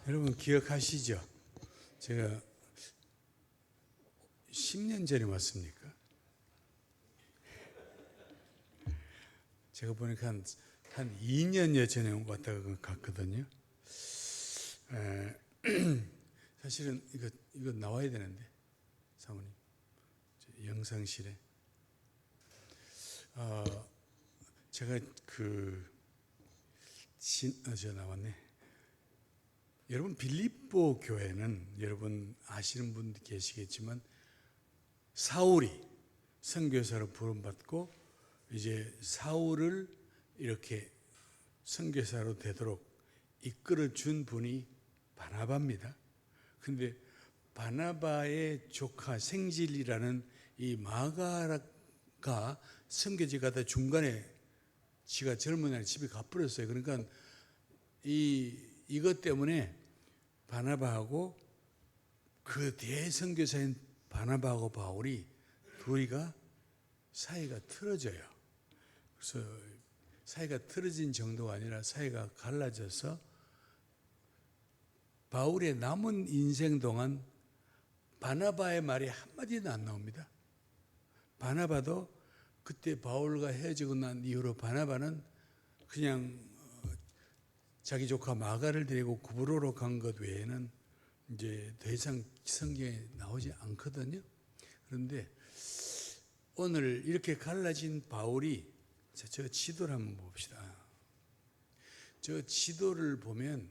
여러분 기억하시죠? 제가 10년 전에 왔습니까? 제가 보니까 한 2년여 전에 왔다가 갔거든요. 사실은 이거 나와야 되는데 사모님 영상실에 제가 저 나왔네. 여러분 빌립보 교회는 여러분 아시는 분들 계시겠지만 사울이 선교사로 부름받고 이제 사울을 이렇게 선교사로 되도록 이끌어 준 분이 바나바입니다. 근데 바나바의 조카 생질이라는 이 마가가 선교지 가다 중간에 지가 젊은 날 집에 가버렸어요. 그러니까 이것 때문에 바나바하고 그 대선교사인 바나바하고 바울이 둘이가 사이가 틀어져요. 그래서 사이가 틀어진 정도가 아니라 사이가 갈라져서 바울의 남은 인생 동안 바나바의 말이 한마디도 안 나옵니다. 바나바도 그때 바울과 헤어지고 난 이후로 바나바는 그냥 자기 조카 마가를 데리고 구브로로 간 것 외에는 이제 더 이상 성경에 나오지 않거든요. 그런데 오늘 이렇게 갈라진 바울이 저 지도를 한번 봅시다. 저 지도를 보면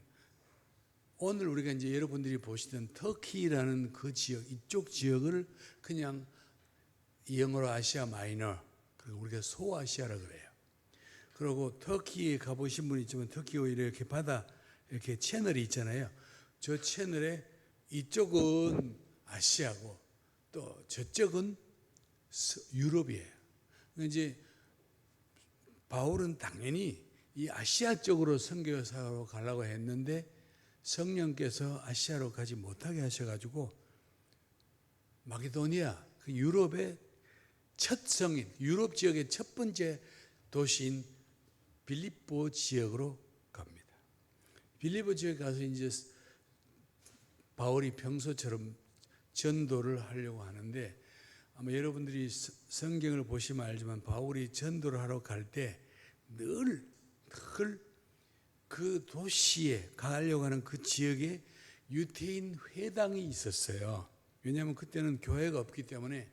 오늘 우리가 이제 여러분들이 보시던 터키라는 그 지역, 이쪽 지역을 그냥 영어로 아시아 마이너, 그리고 우리가 소아시아라 그래요. 그리고 터키에 가보신 분이 있지만 터키에 이렇게 바다 이렇게 채널이 있잖아요. 저 채널에 이쪽은 아시아고 또 저쪽은 유럽이에요. 이제 바울은 당연히 이 아시아 쪽으로 선교사로 가려고 했는데 성령께서 아시아로 가지 못하게 하셔가지고 마게도니아, 그 유럽의 첫 성인, 유럽 지역의 첫 번째 도시인 빌립보 지역으로 갑니다. 빌립보 지역에 가서 이제 바울이 평소처럼 전도를 하려고 하는데 아마 여러분들이 성경을 보시면 알지만 바울이 전도를 하러 갈 때 늘 그 도시에 가려고 하는 그 지역에 유대인 회당이 있었어요. 왜냐하면 그때는 교회가 없기 때문에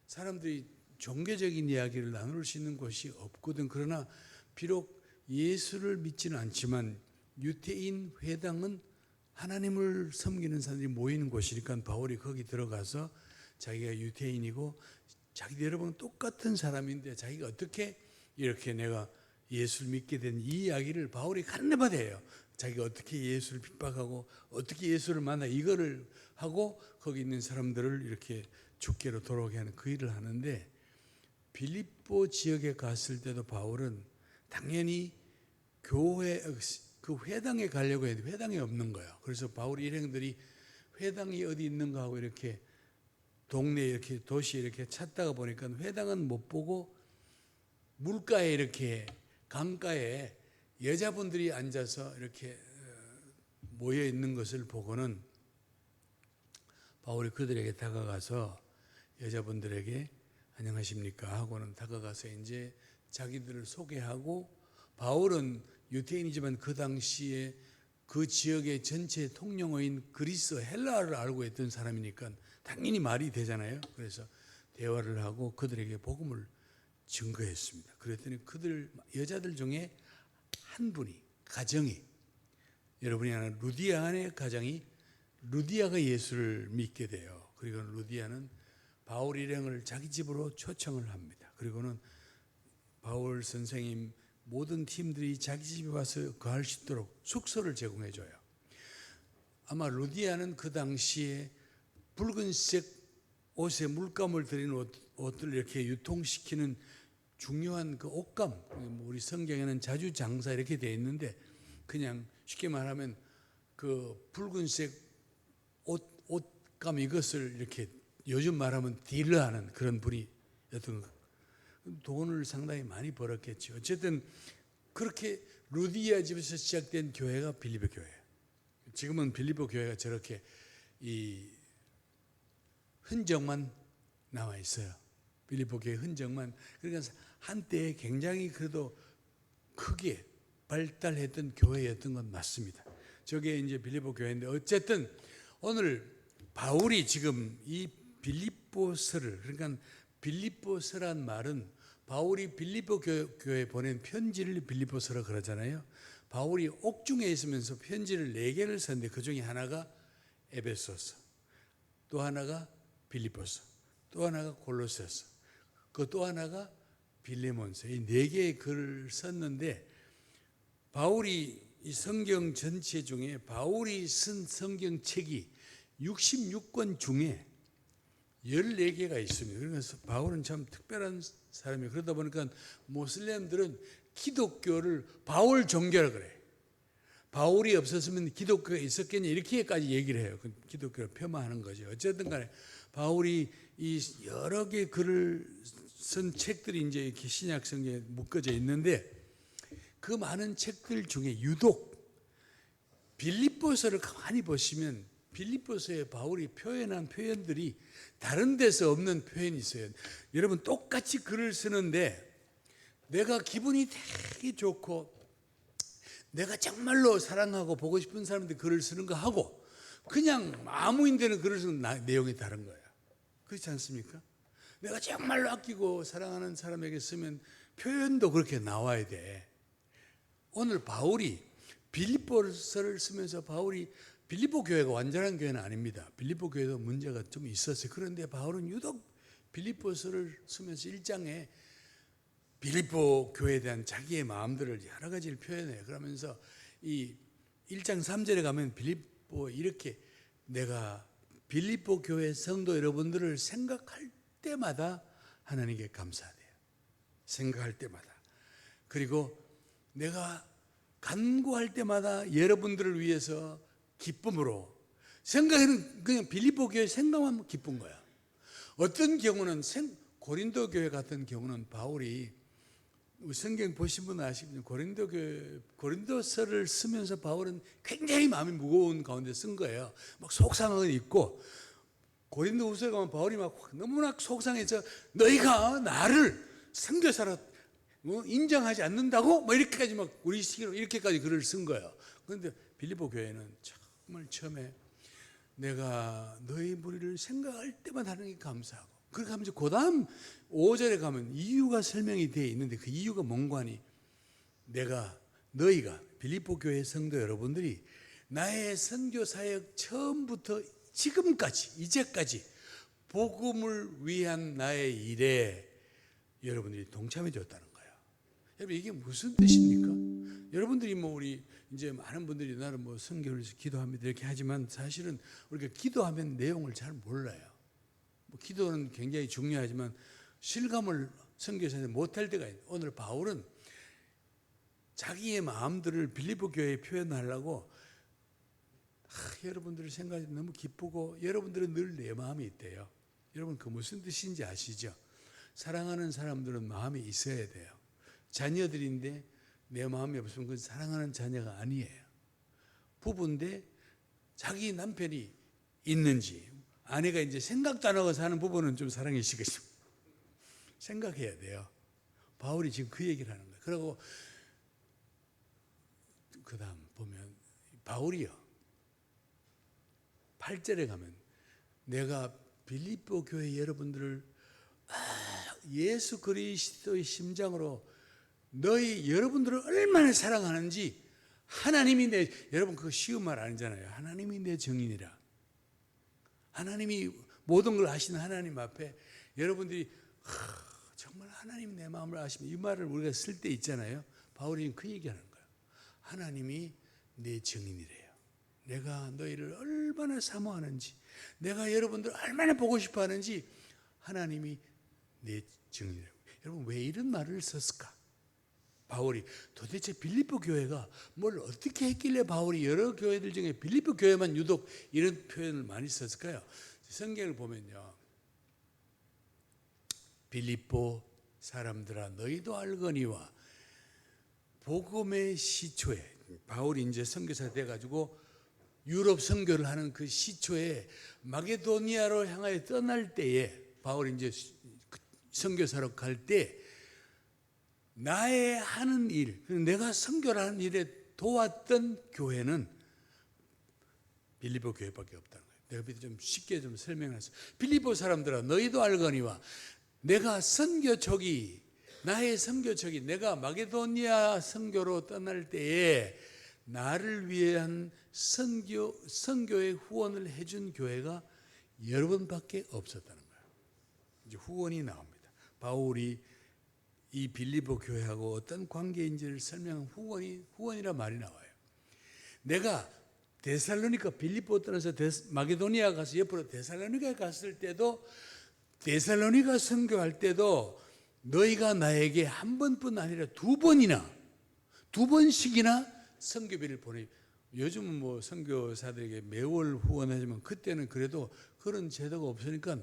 사람들이 종교적인 이야기를 나눌 수 있는 곳이 없거든. 그러나 비록 예수를 믿지는 않지만 유대인 회당은 하나님을 섬기는 사람들이 모이는 곳이니까 바울이 거기 들어가서 자기가 유대인이고 자기도 여러분 똑같은 사람인데 자기가 어떻게 이렇게 내가 예수를 믿게 된 이 이야기를 바울이 간내받아요. 자기가 어떻게 예수를 핍박하고 어떻게 예수를 만나 이거를 하고 거기 있는 사람들을 이렇게 죽게로 돌아오게 하는 그 일을 하는데 빌립보 지역에 갔을 때도 바울은 당연히 교회 그 회당에 가려고 했는데 회당이 없는 거예요. 그래서 바울 일행들이 회당이 어디 있는가 하고 이렇게 동네에 이렇게 도시에 이렇게 찾다가 보니까 회당은 못 보고 물가에 이렇게 강가에 여자분들이 앉아서 이렇게 모여 있는 것을 보고는 바울이 그들에게 다가가서 여자분들에게 안녕하십니까 하고는 다가가서 이제 자기들을 소개하고 바울은 유대인이지만 그 당시에 그 지역의 전체 통용어인 그리스 헬라어를 알고 있던 사람이니까 당연히 말이 되잖아요. 그래서 대화를 하고 그들에게 복음을 증거했습니다. 그랬더니 그들 여자들 중에 한 분이 가정이 여러분이 아는 루디아 안의 가정이 루디아가 예수를 믿게 돼요. 그리고 루디아는 바울 일행을 자기 집으로 초청을 합니다. 그리고는 바울 선생님 모든 팀들이 자기 집에 와서 거할 수 있도록 숙소를 제공해 줘요. 아마 루디아는 그 당시에 붉은색 옷에 물감을 들인 옷들을 이렇게 유통시키는 중요한 그 옷감, 우리 성경에는 자주장사 이렇게 되어 있는데 그냥 쉽게 말하면 그 붉은색 옷감 이것을 이렇게 요즘 말하면 딜러하는 그런 분이었던 것. 돈을 상당히 많이 벌었겠죠. 어쨌든 그렇게 루디아 집에서 시작된 교회가 빌립보 교회예요. 지금은 빌립보 교회가 저렇게 이 흔적만 남아 있어요. 빌립보 교회 흔적만. 그러니까 한때 굉장히 그래도 크게 발달했던 교회였던 건 맞습니다. 저게 이제 빌립보 교회인데, 어쨌든 오늘 바울이 지금 이 빌립보서를, 그러니까 빌립보서란 말은 바울이 빌립보 교회에 보낸 편지를 빌립보서라 그러잖아요. 바울이 옥중에 있으면서 편지를 4개를 썼는데 그 중에 하나가 에베소서, 또 하나가 빌립보서, 또 하나가 골로새서, 그 또 하나가 빌레몬서. 이 4개의 글을 썼는데, 바울이 이 성경 전체 중에 바울이 쓴 성경책이 66권 중에 14개가 있습니다. 그래서 바울은 참 특별한 사람이에요. 그러다 보니까 모슬렘들은 기독교를 바울 종교라 그래. 바울이 없었으면 기독교가 있었겠냐 이렇게까지 얘기를 해요. 기독교를 폄하하는 거죠. 어쨌든 간에 바울이 이 여러 개 글을 쓴 책들이 이제 이렇게 신약 성경에 묶어져 있는데, 그 많은 책들 중에 유독 빌립보서를 가만히 보시면 빌립보서에 바울이 표현한 표현들이 다른 데서 없는 표현이 있어요. 여러분, 똑같이 글을 쓰는데 내가 기분이 되게 좋고 내가 정말로 사랑하고 보고 싶은 사람들 글을 쓰는 거 하고 그냥 아무인데는 글을 쓰는 내용이 다른 거예요. 그렇지 않습니까? 내가 정말로 아끼고 사랑하는 사람에게 쓰면 표현도 그렇게 나와야 돼. 오늘 바울이 빌립보서를 쓰면서 바울이, 빌립보 교회가 완전한 교회는 아닙니다. 빌립보 교회도 문제가 좀 있었어요. 그런데 바울은 유독 빌립보서를 쓰면서 1장에 빌립보 교회에 대한 자기의 마음들을 여러 가지를 표현해요. 그러면서 이 1장 3절에 가면 빌립보 이렇게, 내가 빌립보 교회 성도 여러분들을 생각할 때마다 하나님께 감사해요. 생각할 때마다. 그리고 내가 간구할 때마다 여러분들을 위해서 기쁨으로 생각에는 그냥 빌립보 교회 생각하면 기쁜 거야. 어떤 경우는 고린도 교회 같은 경우는 바울이, 성경 보신 분 아시겠지만 고린도서를 쓰면서 바울은 굉장히 마음이 무거운 가운데 쓴 거예요. 막 속상은 있고, 고린도후서에 가면 바울이 막 너무나 속상해서 너희가 나를 선교사로 인정하지 않는다고 뭐 이렇게까지 막 우리 시기로 이렇게까지 글을 쓴 거예요. 그런데 빌립보 교회는 정말 처음에 내가 너희 무리를 생각할 때마다 하는 게 감사하고, 그렇게 하면서 그 다음 5절에 가면 이유가 설명이 되어 있는데, 그 이유가 뭔가 하니, 너희가 빌립보 교회 성도 여러분들이 나의 선교 사역 처음부터 지금까지 이제까지 복음을 위한 나의 일에 여러분들이 동참해 줬다는 거예요. 여러분, 이게 무슨 뜻입니까? 여러분들이 우리 이제 많은 분들이 나는 선교를 위해서 기도합니다 이렇게 하지만, 사실은 우리가 기도하면 내용을 잘 몰라요. 기도는 굉장히 중요하지만 실감을 선교에서 못할 때가 있어요. 오늘 바울은 자기의 마음들을 빌립보 교회에 표현하려고, 여러분들을 생각해 너무 기쁘고 여러분들은 늘 내 마음이 있대요. 여러분, 그 무슨 뜻인지 아시죠? 사랑하는 사람들은 마음이 있어야 돼요. 자녀들인데 내 마음이 없으면 그건 사랑하는 자녀가 아니에요. 부부인데 자기 남편이 있는지, 아내가 이제 생각도 안 하고 사는 부부는 좀 사랑이시겠죠. 생각해야 돼요. 바울이 지금 그 얘기를 하는 거예요. 그리고 그 다음 보면 바울이요, 8절에 가면 내가 빌립보 교회 여러분들을 예수 그리스도의 심장으로 여러분들을 얼마나 사랑하는지 하나님이 여러분 그거 쉬운 말 아니잖아요. 하나님이 내 증인이라. 하나님이 모든 걸 아시는 하나님 앞에 여러분들이 정말 하나님 내 마음을 아시면, 이 말을 우리가 쓸 때 있잖아요. 바울이 그 얘기하는 거예요. 하나님이 내 증인이래요. 내가 너희를 얼마나 사모하는지, 내가 여러분들 얼마나 보고 싶어 하는지 하나님이 내 증인이라고. 여러분, 왜 이런 말을 썼을까? 바울이 도대체 빌립보 교회가 뭘 어떻게 했길래 바울이 여러 교회들 중에 빌립보 교회만 유독 이런 표현을 많이 썼을까요? 성경을 보면요, 빌립보 사람들아 너희도 알거니와 복음의 시초에, 바울이 이제 선교사 돼가지고 유럽 선교를 하는 그 시초에 마게도니아로 향하여 떠날 때에 바울이 이제 선교사로 갈 때 나의 하는 일, 내가 선교를 하는 일에 도왔던 교회는 빌립보 교회밖에 없다는 거예요. 내가 좀 쉽게 좀 설명해서, 빌립보 사람들아 너희도 알거니와 내가 나의 선교척이 내가 마게도니아 선교로 떠날 때에 나를 위한 선교의 후원을 해준 교회가 여러분밖에 없었다는 거예요. 이제 후원이 나옵니다. 바울이 이 빌립보 교회하고 어떤 관계인지를 설명한 후원이라 말이 나와요. 내가 데살로니가 빌립보 떠나서 마게도니아 가서 옆으로 데살로니가에 갔을 때도, 데살로니가 선교할 때도 너희가 나에게 한 번뿐 아니라 두 번씩이나 선교비를 보내. 요즘은 뭐 선교사들에게 매월 후원하지만 그때는 그래도 그런 제도가 없으니까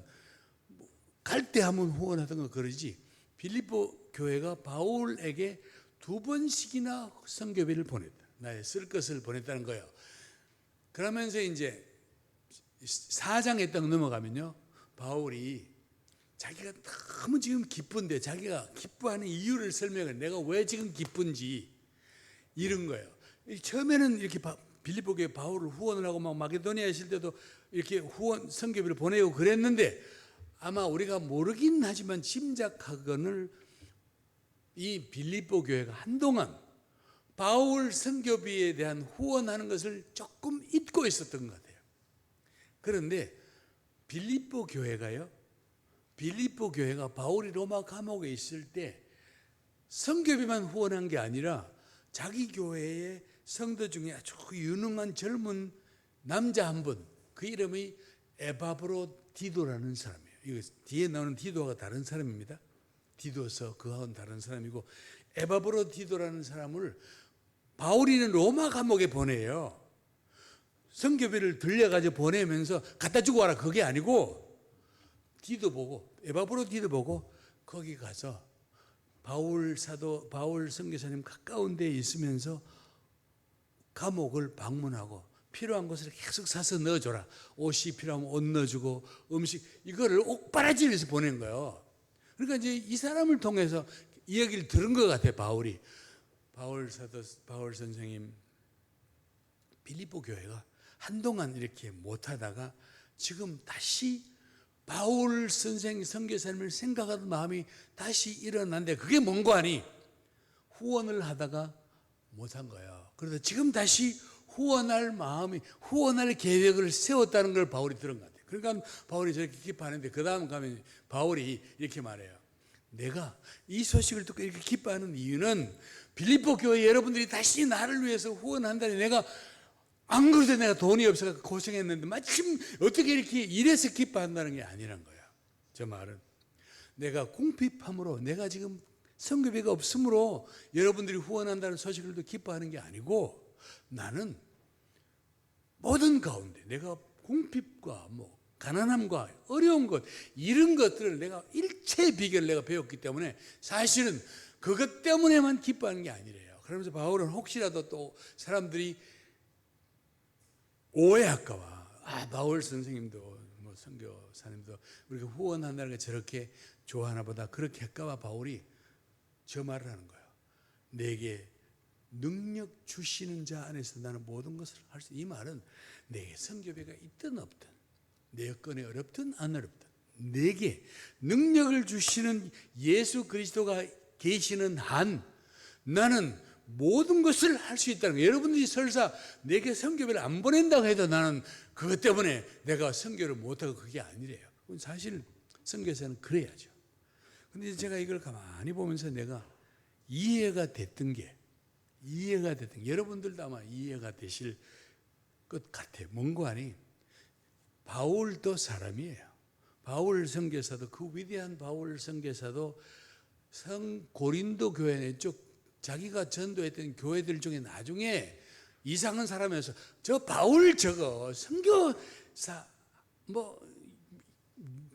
갈 때 한번 후원하던 거 그러지. 빌립보 교회가 바울에게 두 번씩이나 선교비를 보냈다. 나의 쓸 것을 보냈다는 거예요. 그러면서 이제 4장에 딱 넘어가면요, 바울이 자기가 너무 지금 기쁜데 자기가 기뻐하는 이유를 설명해. 내가 왜 지금 기쁜지 이런 거예요. 처음에는 이렇게 빌립보 교회 바울을 후원을 하고 막 마게도니아에 있을 때도 이렇게 후원 선교비를 보내고 그랬는데, 아마 우리가 모르긴 하지만 짐작하거늘 이 빌립보 교회가 한동안 바울 선교비에 대한 후원하는 것을 조금 잊고 있었던 것 같아요. 그런데 빌립보 교회가 바울이 로마 감옥에 있을 때 선교비만 후원한 게 아니라 자기 교회의 성도 중에 아주 유능한 젊은 남자 한 분, 그 이름이 에바브로디도라는 사람이에요. 이거 뒤에 나오는 디도가 다른 사람입니다. 디도서 그하고는 다른 사람이고, 에바브로디도라는 사람을 바울이는 로마 감옥에 보내요. 선교비를 들려가지고 보내면서 갖다 주고 와라, 그게 아니고 에바브로디도 보고 거기 가서 바울 선교사님 가까운 데에 있으면서 감옥을 방문하고 필요한 것을 계속 사서 넣어줘라. 옷이 필요하면 옷 넣어주고 음식, 이거를 옥바라지에서 보낸 거예요. 그러니까 이제 이 사람을 통해서 이야기를 들은 것 같아요. 바울 선생님, 빌립보 교회가 한동안 이렇게 못하다가 지금 다시 바울 선생 선교사님을 생각하는 마음이 다시 일어났는데, 그게 뭔고 하니 후원을 하다가 못한 거예요. 그래서 지금 다시 후원할 계획을 세웠다는 걸 바울이 들은 것 같아요. 그러니까 바울이 저렇게 기뻐하는데, 그 다음 가면 바울이 이렇게 말해요. 내가 이 소식을 듣고 이렇게 기뻐하는 이유는 빌립보 교회 여러분들이 다시 나를 위해서 후원한다니, 내가 안 그래도 내가 돈이 없어서 고생했는데 마침 어떻게 이렇게 이래서 기뻐한다는 게 아니란 거야. 저 말은 내가 궁핍함으로, 내가 지금 선교비가 없으므로 여러분들이 후원한다는 소식을 또 기뻐하는 게 아니고, 나는 모든 가운데 내가 궁핍과 가난함과 어려운 것, 이런 것들을 내가 일체 비결을 내가 배웠기 때문에 사실은 그것 때문에만 기뻐하는 게 아니래요. 그러면서 바울은 혹시라도 또 사람들이 오해할까 봐, 바울 선생님도 선교사님도 우리가 후원한다는 게 저렇게 좋아하나 보다, 그렇게 할까 봐 바울이 저 말을 하는 거예요. 내게 능력 주시는 자 안에서 나는 모든 것을 할 수. 이 말은 내게 선교비가 있든 없든, 내 여건이 어렵든 안 어렵든, 내게 능력을 주시는 예수 그리스도가 계시는 한 나는 모든 것을 할 수 있다는 거예요. 여러분들이 설사 내게 선교비를 안 보낸다고 해도 나는 그것 때문에 내가 선교를 못하고, 그게 아니래요. 사실 선교사는 그래야죠. 근데 제가 이걸 가만히 보면서 내가 이해가 됐던 게, 여러분들도 아마 이해가 되실 것 같아요. 뭔고 하니, 바울도 사람이에요. 바울 선교사도, 그 위대한 바울 선교사도 고린도 교회 쪽 자기가 전도했던 교회들 중에 나중에 이상한 사람이어서, 저 바울 저거 선교사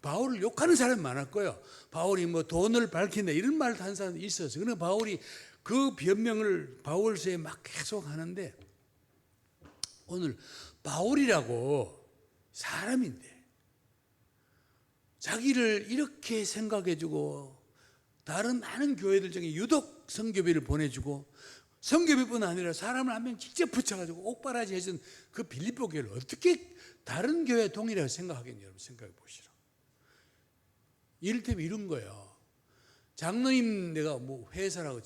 바울을 욕하는 사람이 많았고요. 바울이 돈을 밝힌다 이런 말을 한 사람이 있었어요. 그러나 바울이 그 변명을 바울서에 막 계속 하는데, 오늘 바울이라고 사람인데 자기를 이렇게 생각해주고 다른 많은 교회들 중에 유독 선교비를 보내주고 선교비뿐 아니라 사람을 한 명 직접 붙여가지고 옥바라지 해준 그 빌립보 교회를 어떻게 다른 교회 동일하게 생각하겠냐 여러분 생각해 보시라. 이를테면 이런 거예요. 장로님 내가 뭐 회사라고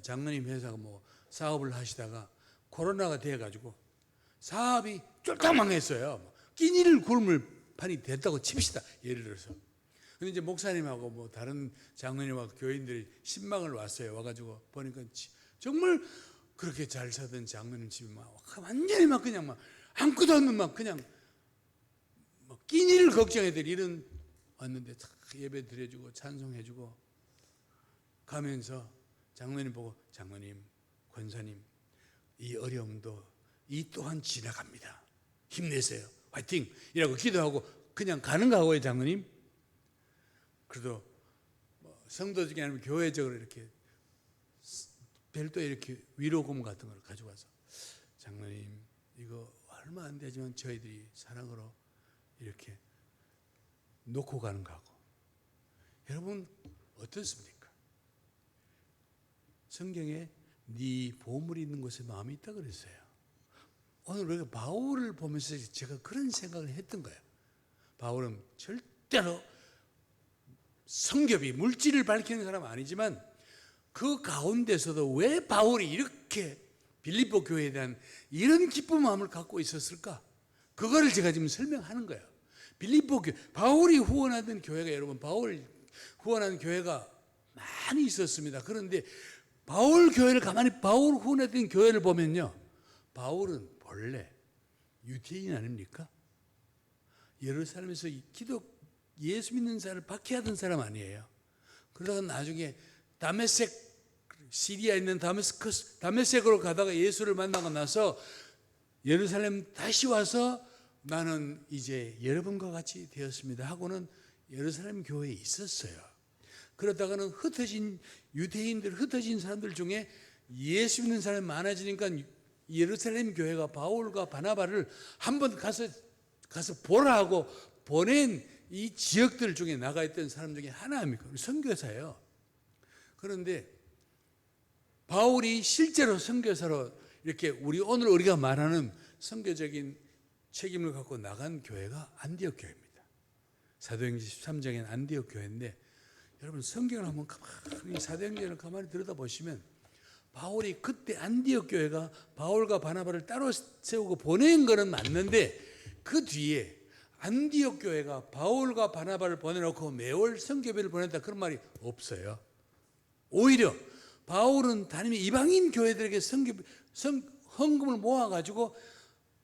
장로님 회사가 뭐 사업을 하시다가 코로나가 돼가지고 사업이 쫄딱 망했어요. 끼니를 굶을 판이 됐다고 칩시다. 예를 들어서. 근데 이제 목사님하고 뭐 다른 장로님하고 교인들이 신방을 왔어요. 와가지고 보니까 정말 그렇게 잘 사던 장로님 집이 막 완전히 막 그냥 막 아무것도 없는 막 그냥 막 끼니를 걱정해들 이런 왔는데 예배 드려주고 찬송해주고 가면서 장로님 보고 장로님, 권사님 이 어려움도 이 또한 지나갑니다. 힘내세요. 화이팅! 이라고 기도하고 그냥 가는가 하고요, 장로님. 그래도 뭐 성도적이 아니면 교회적으로 이렇게 별도 이렇게 위로금 같은 걸 가져와서 장로님 이거 얼마 안 되지만 저희들이 사랑으로 이렇게 놓고 가는 거하고 여러분 어떻습니까? 성경에 네 보물이 있는 곳에 마음이 있다 그랬어요. 오늘 우리가 바울을 보면서 제가 그런 생각을 했던 거예요. 바울은 절대로 성경이 물질을 밝히는 사람은 아니지만 그 가운데서도 왜 바울이 이렇게 빌립보 교회에 대한 이런 기쁜 마음을 갖고 있었을까? 그거를 제가 지금 설명하는 거예요. 빌립보 교회, 바울이 후원하던 교회가 여러분 바울 후원하는 교회가 많이 있었습니다. 그런데 바울 교회를 가만히 바울 후원했던 교회를 보면요. 바울은 본래 유대인 아닙니까? 예루살렘에서 예수 믿는 사람을 박해하던 사람 아니에요. 그러다가 나중에 다메섹 시리아에 있는 다메섹으로 가다가 예수를 만나고 나서 예루살렘 다시 와서 나는 이제 여러분과 같이 되었습니다 하고는 예루살렘 교회에 있었어요. 그러다가는 흩어진 유대인들, 흩어진 사람들 중에 예수 믿는 사람이 많아지니까 예루살렘 교회가 바울과 바나바를 한번 가서 보라 하고 보낸 이 지역들 중에 나가 있던 사람 중에 하나입니까? 선교사예요. 그런데 바울이 실제로 선교사로 이렇게 오늘 우리가 말하는 선교적인 책임을 갖고 나간 교회가 안디옥 교회입니다. 사도행전 13장에는 안디옥 교회인데 여러분 성경을 한번 가만히 사도행전을 가만히 들여다보시면 바울이 그때 안디옥 교회가 바울과 바나바를 따로 세우고 보낸 거는 맞는데 그 뒤에 안디옥 교회가 바울과 바나바를 보내놓고 매월 선교비를 보냈다 그런 말이 없어요. 오히려 바울은 다니면 이방인 교회들에게 헌금을 모아가지고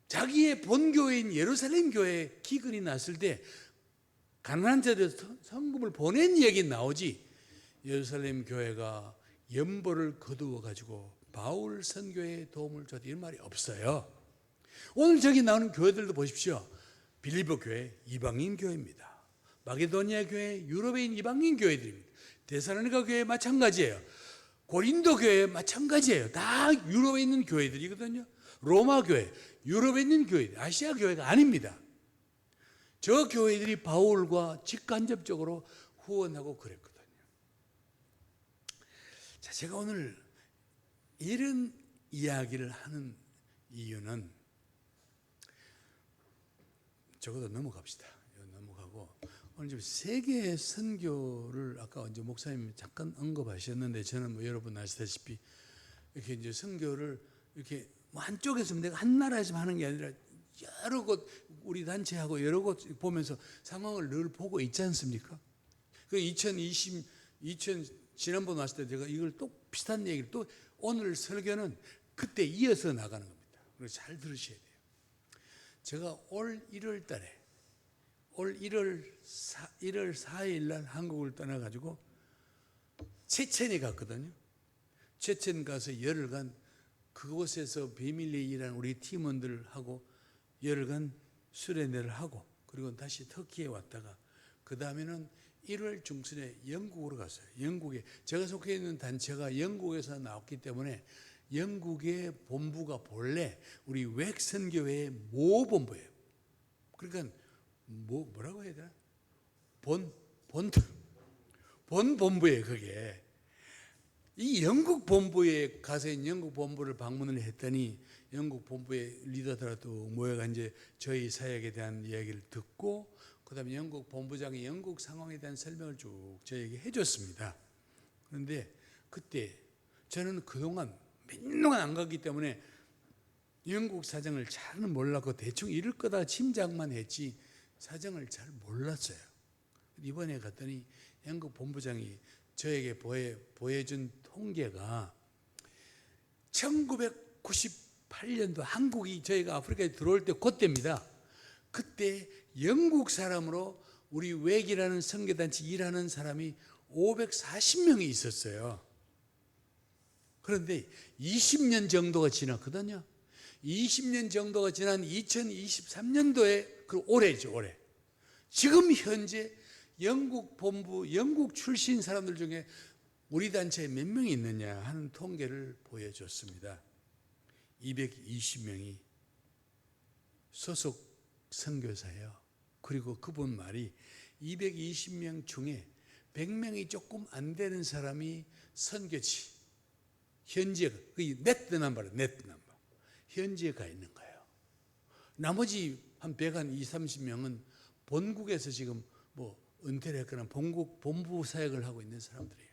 자기의 본교회인 예루살렘 교회에 기근이 났을 때 가난한 자들 헌금을 보낸 얘기 나오지 예루살렘 교회가 연보를 거두어가지고 바울 선교에 도움을 줬다 이런 말이 없어요. 오늘 저기 나오는 교회들도 보십시오. 빌립보 교회 이방인 교회입니다. 마게도니아 교회 유럽인 이방인 교회들입니다. 데살로니가 교회 마찬가지예요. 고린도 교회 마찬가지예요. 다 유럽에 있는 교회들이거든요. 로마 교회 유럽에 있는 교회 아시아 교회가 아닙니다. 저 교회들이 바울과 직간접적으로 후원하고 그랬거든요. 자, 제가 오늘 이런 이야기를 하는 이유는 적어도 넘어갑시다. 넘어가고 오늘 좀 세계 선교를 아까 이제 목사님이 잠깐 언급하셨는데 저는 뭐 여러분 아시다시피 이렇게 이제 선교를 이렇게 뭐 한쪽에서 내가 한 나라에서 하는 게 아니라 여러 곳 우리 단체하고 여러 곳 보면서 상황을 늘 보고 있지 않습니까? 그 2020 지난번 왔을 때 제가 이걸 또 비슷한 얘기를 또 오늘 설교는 그때 이어서 나가는 겁니다. 그래서 잘 들으셔야 돼요. 제가 올 1월 4일 날 한국을 떠나가지고 체첸에 갔거든요. 체첸 가서 열흘간 그곳에서 비밀리에 일하는 우리 팀원들하고 열흘간 수련회를 하고 그리고 다시 터키에 왔다가 그 다음에는 1월 중순에 영국으로 갔어요. 영국에 제가 속해 있는 단체가 영국에서 나왔기 때문에 영국의 본부가 본래 우리 웩선교회의 모본부예요. 그러니까 뭐라고 해야 되나? 본본부예요, 그게. 이 영국 본부에 가서 영국 본부를 방문을 했더니 영국 본부의 리더들도 모여가 이제 저희 사역에 대한 이야기를 듣고 그다음에 영국 본부장이 영국 상황에 대한 설명을 쭉 저에게 해줬습니다. 그런데 그때 저는 그동안 몇 년간 안 갔기 때문에 영국 사정을 잘은 몰랐고 대충 이럴 거다 짐작만 했지 사정을 잘 몰랐어요. 이번에 갔더니 영국 본부장이 저에게 보여준 통계가 1998년도 한국이 저희가 아프리카에 들어올 때 그때입니다. 그때 영국 사람으로 우리 웩이라는 선교단체 일하는 사람이 540명이 있었어요. 그런데 20년 정도가 지났거든요. 20년 정도가 지난 2023년도에 올해죠, 올해. 지금 현재 영국 본부, 영국 출신 사람들 중에 우리 단체에 몇 명이 있느냐 하는 통계를 보여줬습니다. 220명이 소속 선교사예요. 그리고 그분 말이 220명 중에 100명이 조금 안 되는 사람이 선교지. 현지에, 넷 넘버, 현지에 가 있는 거예요. 나머지 한 120-30명은 본국에서 지금 은퇴를 했거나 본부 사역을 하고 있는 사람들이에요.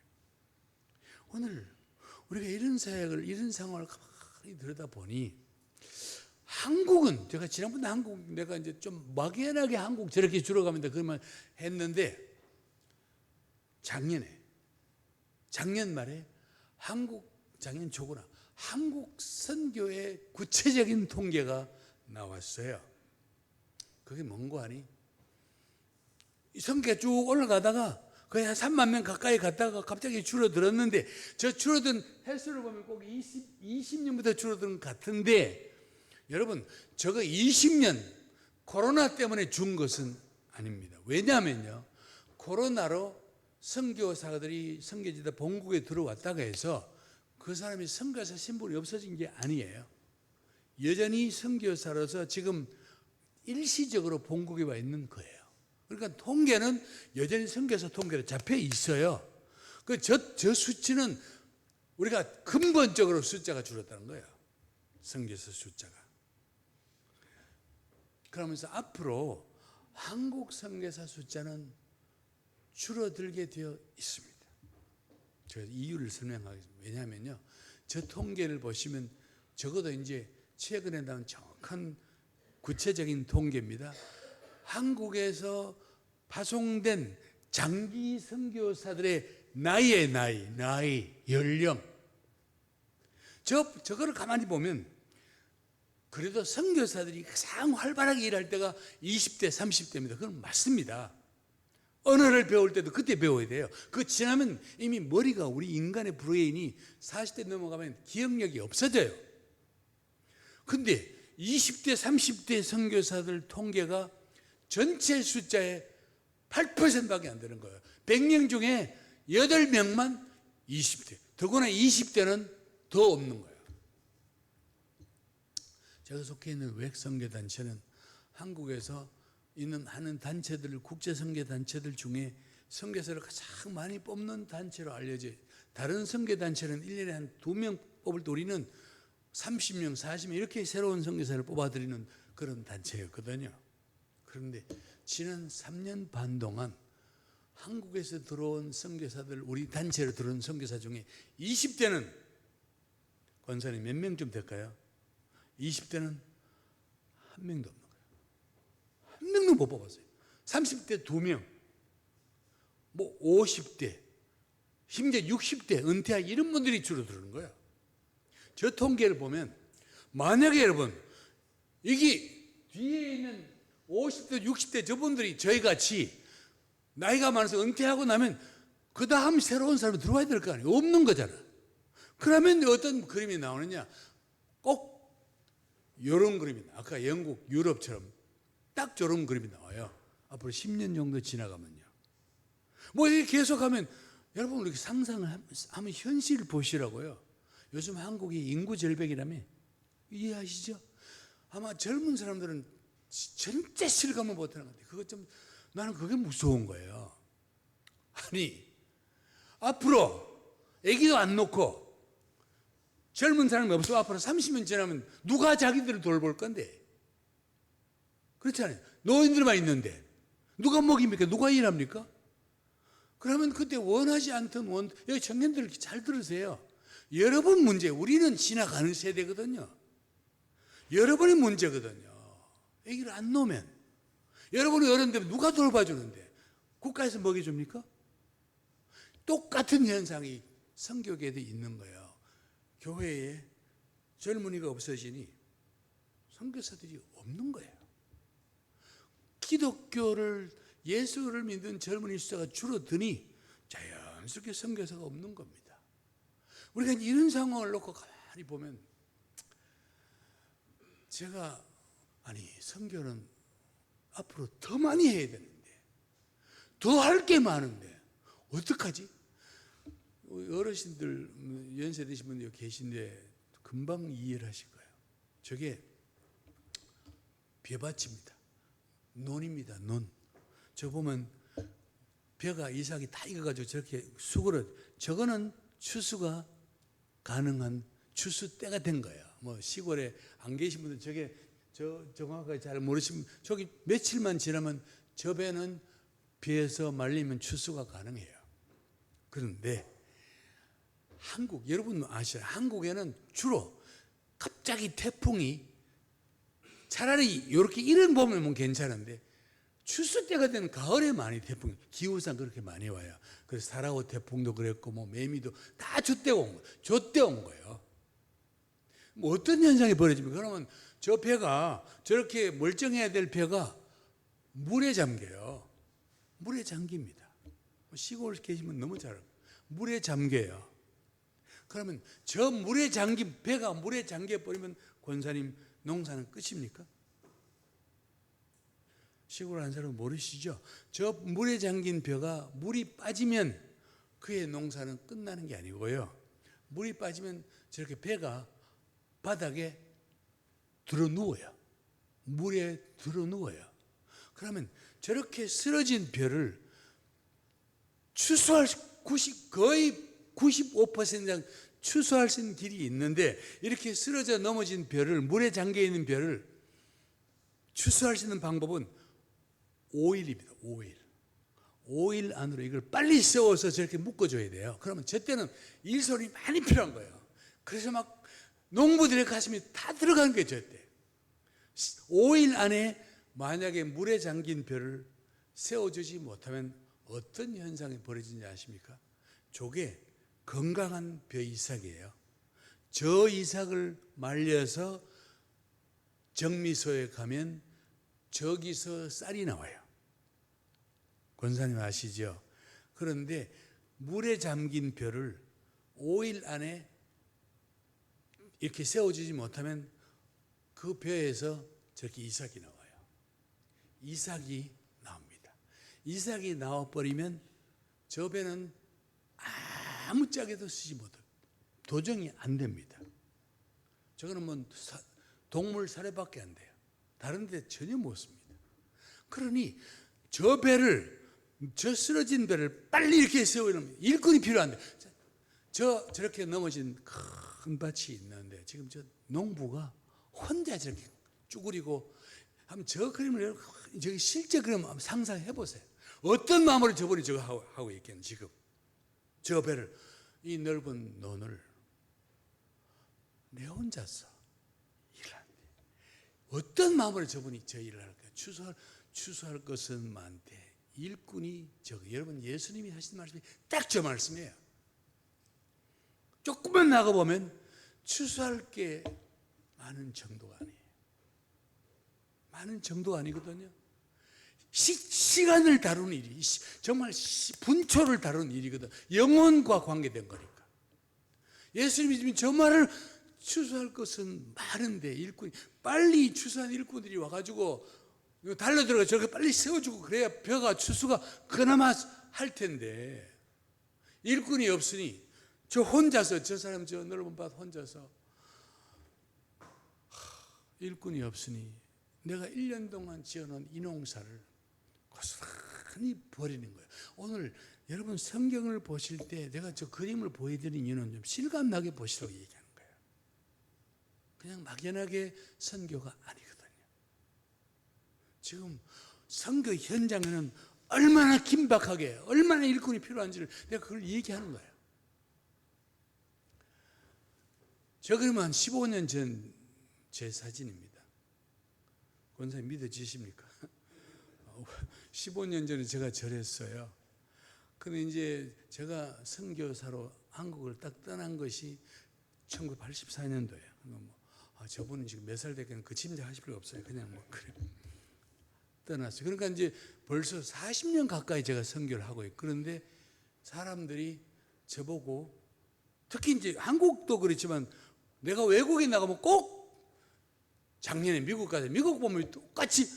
오늘 우리가 이런 사역을, 이런 상황을 가만히 들여다보니 한국은, 제가 지난번에 한국 내가 이제 좀 막연하게 한국 저렇게 줄어가면 그만 했는데 작년 말에 작년 초구나 한국 선교의 구체적인 통계가 나왔어요. 그게 뭔고 하니? 이 선교가 쭉 올라가다가 거의 한 3만 명 가까이 갔다가 갑자기 줄어들었는데 저 줄어든 횟수를 보면 꼭 20년부터 줄어든 것 같은데 여러분 저거 20년 코로나 때문에 준 것은 아닙니다. 왜냐하면요 코로나로 선교사들이 선교지다 본국에 들어왔다가 해서 그 사람이 선교사 신분이 없어진 게 아니에요. 여전히 선교사로서 지금 일시적으로 본국에 와 있는 거예요. 그러니까 통계는 여전히 선교사 통계로 잡혀 있어요. 저 수치는 우리가 근본적으로 숫자가 줄었다는 거예요. 선교사 숫자가. 그러면서 앞으로 한국 선교사 숫자는 줄어들게 되어 있습니다. 제가 이유를 설명하겠습니다. 왜냐하면요, 저 통계를 보시면 적어도 이제 최근에 나온 정확한 구체적인 통계입니다. 한국에서 파송된 장기 선교사들의 나이, 연령. 저거를 가만히 보면 그래도 선교사들이 가장 활발하게 일할 때가 20대, 30대입니다. 그건 맞습니다. 언어를 배울 때도 그때 배워야 돼요. 그거 지나면 이미 머리가 우리 인간의 브레인이 40대 넘어가면 기억력이 없어져요. 근데 20대, 30대 선교사들 통계가 전체 숫자의 8%밖에 안 되는 거예요. 100명 중에 8명만 20대. 더구나 20대는 더 없는 거예요. 제가 속해 있는 웩선교단체는 한국에서 하는 단체들, 국제선교단체들 중에 선교사를 가장 많이 뽑는 단체로 알려져요. 다른 선교단체는 1년에 한 2명 뽑을 때 우리는 30명, 40명 이렇게 새로운 선교사를 뽑아들이는 그런 단체였거든요. 그런데 지난 3년 반 동안 한국에서 들어온 선교사들, 우리 단체로 들어온 선교사 중에 20대는 권사님 몇 명쯤 될까요? 20대는 한 명도 없는 거예요. 한 명도 못 뽑았어요. 30대 2명, 50대, 심지어 60대 은퇴한 이런 분들이 줄어드는 거예요. 저 통계를 보면 만약에 여러분 이게 뒤에 있는 50대 60대 저분들이 저희같이 나이가 많아서 은퇴하고 나면 그 다음 새로운 사람이 들어와야 될 거 아니에요. 없는 거잖아. 그러면 어떤 그림이 나오느냐, 꼭 이런 그림이 나와요. 아까 영국, 유럽처럼 딱 저런 그림이 나와요. 앞으로 10년 정도 지나가면요. 이렇게 계속하면 여러분 이렇게 상상을 하면 현실을 보시라고요. 요즘 한국이 인구 절벽이라며 이해하시죠? 아마 젊은 사람들은 진짜 실감을 못하는 것 같아요. 그것 좀 나는 그게 무서운 거예요. 아니 앞으로 아기도 안 놓고 젊은 사람이 없어 앞으로 30년 지나면 누가 자기들을 돌볼 건데? 그렇잖아요. 노인들만 있는데 누가 먹입니까? 누가 일합니까? 그러면 그때 원하지 않던 여기 청년들 잘 들으세요. 여러분 문제, 우리는 지나가는 세대거든요. 여러분의 문제거든요. 아기를 안 놓으면 여러분이 어른데 누가 돌봐주는데? 국가에서 먹여줍니까? 똑같은 현상이 성교계에도 있는 거예요. 교회에 젊은이가 없어지니 선교사들이 없는 거예요. 기독교를 예수를 믿는 젊은이 숫자가 줄어드니 자연스럽게 선교사가 없는 겁니다. 우리가 이런 상황을 놓고 가만히 보면 제가 선교는 앞으로 더 많이 해야 되는데 더 할 게 많은데 어떡하지? 어르신들 연세 드신 분들 계신데 금방 이해를 하실 거예요. 저게 벼밭입니다. 논입니다. 논. 저 보면 벼가 이삭이 다 익어가지고 저렇게 수그러. 저거는 추수가 가능한 추수 때가 된 거예요. 뭐 시골에 안 계신 분들 저게 정확하게 잘 모르시면 저기 며칠만 지나면 저 벼는 비에서 말리면 추수가 가능해요. 그런데 여러분 아시죠? 한국에는 주로 갑자기 태풍이 차라리 이렇게 이런 봄이면 괜찮은데 추수 때가 되는 가을에 많이 태풍이 기후상 그렇게 많이 와요. 그래서 사라고 태풍도 그랬고 뭐 매미도 다 저때 온 거예요. 뭐 어떤 현상이 벌어집니까? 그러면 저 배가 저렇게 멀쩡해야 될 배가 물에 잠겨요. 물에 잠깁니다. 시골 계시면 너무 잘 알아요. 물에 잠겨요. 그러면 저 물에 잠긴 배가 물에 잠겨 버리면 권사님 농사는 끝입니까? 시골 한 사람은 모르시죠? 저 물에 잠긴 벼가 물이 빠지면 그의 농사는 끝나는 게 아니고요. 물이 빠지면 저렇게 배가 바닥에 들어 누워요. 물에 들어 누워요. 그러면 저렇게 쓰러진 벼를 추수할 거의 95% 이상 추수할 수 있는 길이 있는데 이렇게 쓰러져 넘어진 벼를 물에 잠겨 있는 벼를 추수할 수 있는 방법은 5일입니다. 5일 안으로 이걸 빨리 세워서 저렇게 묶어줘야 돼요. 그러면 저 때는 일손이 많이 필요한 거예요. 그래서 막 농부들의 가슴이 다 들어간 게 저 때. 5일 안에 만약에 물에 잠긴 벼를 세워주지 못하면 어떤 현상이 벌어지는지 아십니까? 저게 건강한 벼 이삭이에요. 저 이삭을 말려서 정미소에 가면 저기서 쌀이 나와요. 권사님 아시죠? 그런데 물에 잠긴 벼를 5일 안에 이렇게 세워주지 못하면 그 벼에서 저렇게 이삭이 나와요. 이삭이 나옵니다. 이삭이 나와버리면 저 벼는 아무 짝에도 쓰지 못해요. 도정이 안 됩니다. 저거는 뭐 동물 사료밖에 안 돼요. 다른 데 전혀 못 씁니다. 그러니 저 쓰러진 배를 빨리 이렇게 세우려면 일꾼이 필요한데 저렇게 넘어진 큰 밭이 있는데 지금 저 농부가 혼자 저렇게 쭈그리고 한번 저 그림을 저기 실제 그림 한번 상상해 보세요. 어떤 마음으로 저분이 저거 하고 있겠는 지금 저 배를 이 넓은 논을 내 혼자서 일하는데 어떤 마음으로 저분이 저 일을 할까요? 추수할 것은 많대 일꾼이 적어. 여러분 예수님이 하신 말씀이 딱 저 말씀이에요. 조금만 나가보면 추수할 게 많은 정도가 아니에요. 많은 정도가 아니거든요. 시간을 다루는 일이 정말 분초를 다루는 일이거든. 영혼과 관계된 거니까. 예수님이 저 말을 추수할 것은 많은데 일꾼이 빨리 추수한 일꾼들이 와가지고 달려들어가 저렇게 빨리 세워주고 그래야 벼가 추수가 그나마 할 텐데 일꾼이 없으니 저 혼자서, 저 사람 저 넓은 밭 혼자서 일꾼이 없으니 내가 1년 동안 지어놓은 이 농사를 고스란히 버리는 거예요. 오늘 여러분 성경을 보실 때 내가 저 그림을 보여드린 이유는 좀 실감나게 보시라고 얘기하는 거예요. 그냥 막연하게 선교가 아니거든요. 지금 선교 현장에는 얼마나 긴박하게, 얼마나 일꾼이 필요한지를 내가 그걸 얘기하는 거예요. 저 그림은 한 15년 전 제 사진입니다. 권사님 믿어지십니까? 15년 전에 제가 저랬어요. 근데 이제 제가 선교사로 한국을 딱 떠난 것이 1984년도예요. 저분은 지금 몇 살 됐겠는 그 짐작하실 필요 없어요. 그냥 뭐 그래 떠났어요. 그러니까 이제 벌써 40년 가까이 제가 선교를 하고 있고, 그런데 사람들이 저보고, 특히 이제 한국도 그렇지만 내가 외국에 나가면 꼭 작년에 미국 가서 미국 보면 똑같이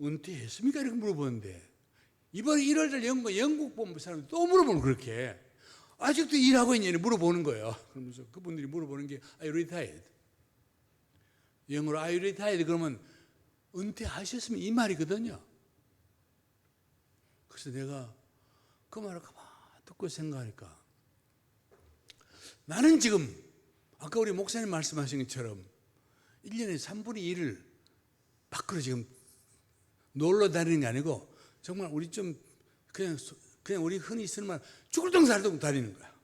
은퇴했습니까? 이렇게 물어보는데, 이번에 1월달 영국 본부 사람들 또 물어보는, 그렇게 아직도 일하고 있냐고 물어보는 거예요. 그러면서 그분들이 물어보는 게 Are you retired? 영어로 Are you retired? 그러면 은퇴하셨으면 이 말이거든요. 그래서 내가 그 말을 가만히 듣고 생각하니까, 나는 지금 아까 우리 목사님 말씀하신 것처럼 1년에 3분의 1을 밖으로 지금 놀러 다니는 게 아니고, 정말 우리 좀 그냥 우리 흔히 쓰는 말 죽을 둥 살둥 다니는 거야.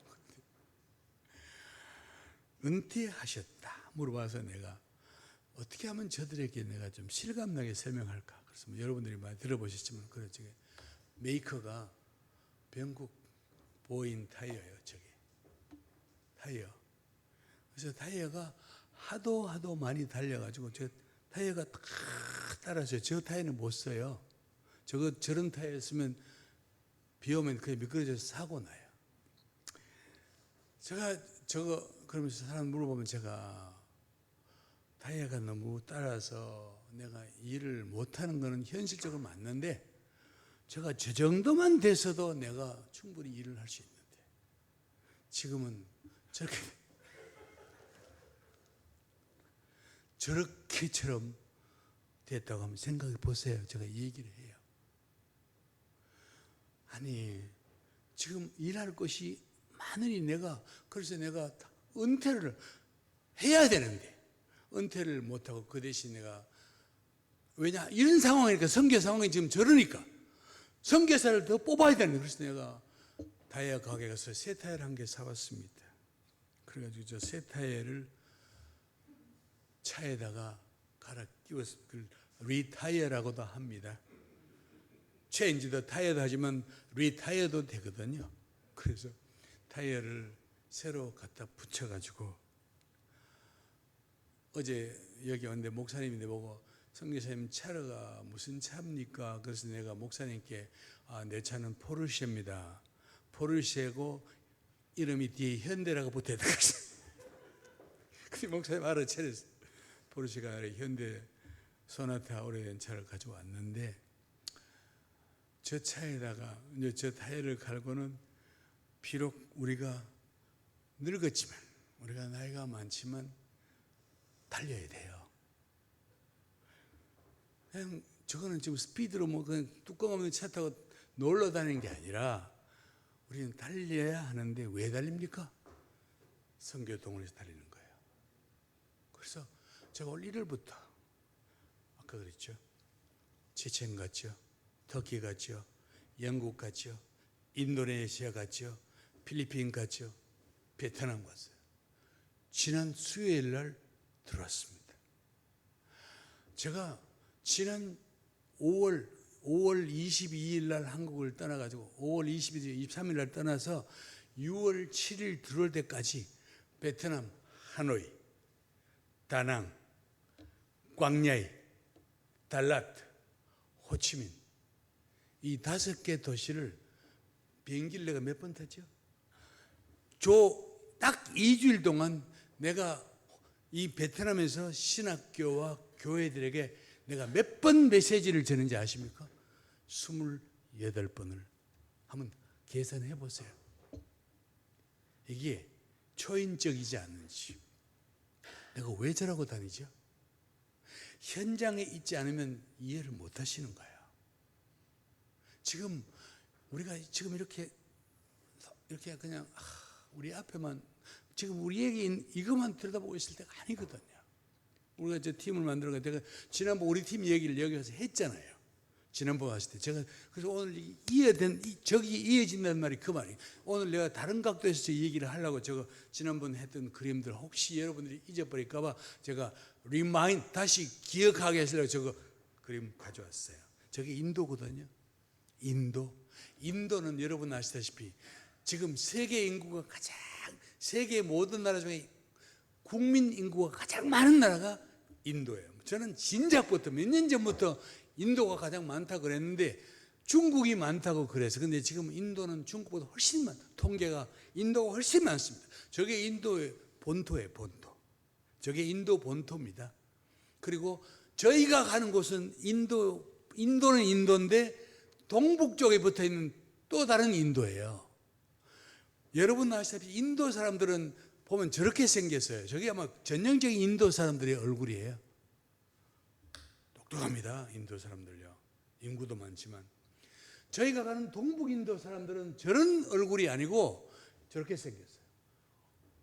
은퇴하셨다 물어봐서 내가 어떻게 하면 저들에게 내가 좀 실감나게 설명할까. 그래서 뭐 여러분들이 많이 들어보셨지만, 그렇지, 메이커가 병국 보인 타이어예요. 저기 타이어. 그래서 타이어가 하도 많이 달려가지고 저 타이어가 딱 따라서, 저 타이어는 못 써요. 저런 타이어였으면 비 오면 그게 미끄러져서 사고 나요. 제가 그러면서 사람 물어보면 제가 타이어가 너무 따라서 내가 일을 못하는 거는 현실적으로 맞는데, 제가 저 정도만 돼서도 내가 충분히 일을 할 수 있는데 지금은 저렇게처럼 됐다고 하면 생각해 보세요. 제가 얘기를 해요. 아니, 지금 일할 것이 많으니 그래서 내가 은퇴를 해야 되는데 은퇴를 못하고, 그 대신 내가, 왜냐, 이런 상황이니까, 선교 상황이 지금 저러니까 선교사를 더 뽑아야 되는 거예요. 그래서 내가 타이어 가게 가서 새 타이어를 한 개 사왔습니다. 그래가지고 저 새 타이어를 차에다가 갈아 끼워서 리타이어라고도 합니다. 체인지도 타이어도 하지만 리타이어도 되거든요. 그래서 타이어를 새로 갖다 붙여가지고, 어제 여기 왔는데 목사님이 내보고 선교사님 차가 무슨 차입니까? 그래서 내가 목사님께 내 차는 포르쉐입니다. 포르쉐고 이름이 뒤에 현대라고 붙어야 되겠어요. 근데 목사님 알아차렸어요. 포르쉐가 아니라 현대 소나타 오래된 차를 가져왔는데, 저 차에다가 이제 저 타이어를 갈고는, 비록 우리가 늙었지만, 우리가 나이가 많지만 달려야 돼요. 그냥 저거는 지금 스피드로 뭐 그냥 뚜껑 없는 차 타고 놀러 다니는 게 아니라, 우리는 달려야 하는데 왜 달립니까? 선교 동원해서 달리는 거예요. 그래서 제가 올 1월부터 아까 그랬죠, 체첸 갔죠, 터키 갔죠, 영국 갔죠, 인도네시아 갔죠, 필리핀 갔죠, 베트남 갔어요. 지난 수요일 날 들어왔습니다. 제가 지난 5월 22일 날 한국을 떠나가지고 5월 22일, 23일 날 떠나서 6월 7일 들어올 때까지 베트남 하노이, 다낭, 광야이, 달랏, 호치민, 이 5개 도시를 비행기를 내가 몇 번 탔죠? 딱 2주일 동안 내가 이 베트남에서 신학교와 교회들에게 내가 몇 번 메시지를 전했는지 아십니까? 28번을. 한번 계산해 보세요. 이게 초인적이지 않은지. 내가 왜 저러고 다니죠? 현장에 있지 않으면 이해를 못 하시는 거예요. 지금 우리가 지금 이렇게 그냥 우리 앞에만 지금 우리에게 이것만 들여다보고 있을 때가 아니거든요. 우리가 저 팀을 만들어가 내가 지난번 우리 팀 얘기를 여기 와서 했잖아요. 지난번 왔을 때 제가 그래서 오늘 저기 이어진다는 말이 그 말이에요. 오늘 내가 다른 각도에서 저 얘기를 하려고 저거 지난번 했던 그림들 혹시 여러분들이 잊어버릴까봐 제가 다시 기억하게 하시려고 저거 그림 가져왔어요. 저게 인도거든요. 인도는 여러분 아시다시피 지금 세계 인구가 세계 모든 나라 중에 국민 인구가 가장 많은 나라가 인도예요. 저는 진작부터 몇 년 전부터 인도가 가장 많다고 그랬는데 중국이 많다고 그래서 근데 지금 인도는 중국보다 훨씬 통계가 인도가 훨씬 많습니다. 저게 인도의 본토예요. 저게 인도 본토입니다. 그리고 저희가 가는 곳은 인도는 인도인데 동북 쪽에 붙어 있는 또 다른 인도예요. 여러분 아시다시피 인도 사람들은 보면 저렇게 생겼어요. 저게 아마 전형적인 인도 사람들의 얼굴이에요. 똑똑합니다. 인도 사람들요. 인구도 많지만 저희가 가는 동북 인도 사람들은 저런 얼굴이 아니고 저렇게 생겼어요.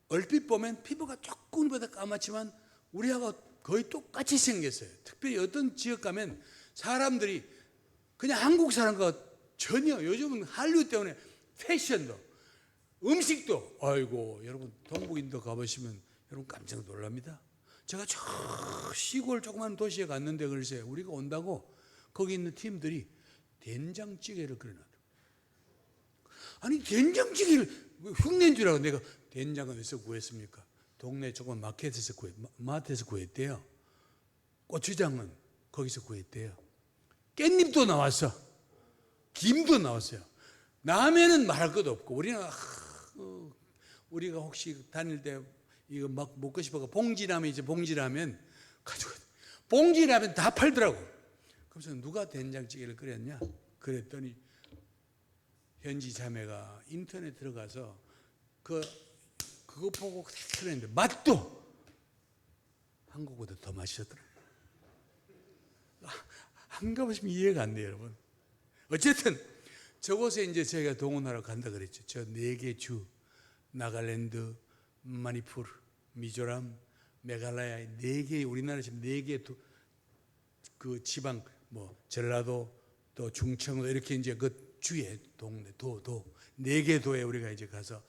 얼핏 보면 피부가 조금보다 까맣지만 우리하고 거의 똑같이 생겼어요. 특별히 어떤 지역 가면 사람들이 그냥 한국 사람과 전혀 요즘은 한류 때문에 패션도 음식도 아이고 여러분 동북 인도 가보시면 여러분 깜짝 놀랍니다. 제가 저 시골 조그만 도시에 갔는데 글쎄 우리가 온다고 거기 있는 팀들이 된장찌개를 끓여놨더라고요. 아니 된장찌개를 흉내인 줄 알고 내가 된장은 어디서 구했습니까? 동네 조그만 마트에서 구했대요. 고추장은 거기서 구했대요. 깻잎도 나왔어. 김도 나왔어요. 라면은 말할 것도 없고 우리가 혹시 다닐 때 이거 막 먹고 싶어가 봉지라면 가지고 봉지라면 다 팔더라고. 그래서 누가 된장찌개를 끓였냐? 그랬더니 현지 자매가 인터넷 들어가서 그거 보고 그랬는데 맛도 한국보다 더 맛있었더라고요. 안 가보시면 이해가 안 돼요, 여러분. 어쨌든 저곳에 이제 저희가 동원하러 간다 그랬죠. 저 4개 주 나갈랜드, 마니푸르, 미조람, 메갈라야 4개 우리나라 지금 4개 그 지방 전라도 또 중청도 이렇게 이제 그 주에 동네 4개 도에 우리가 이제 가서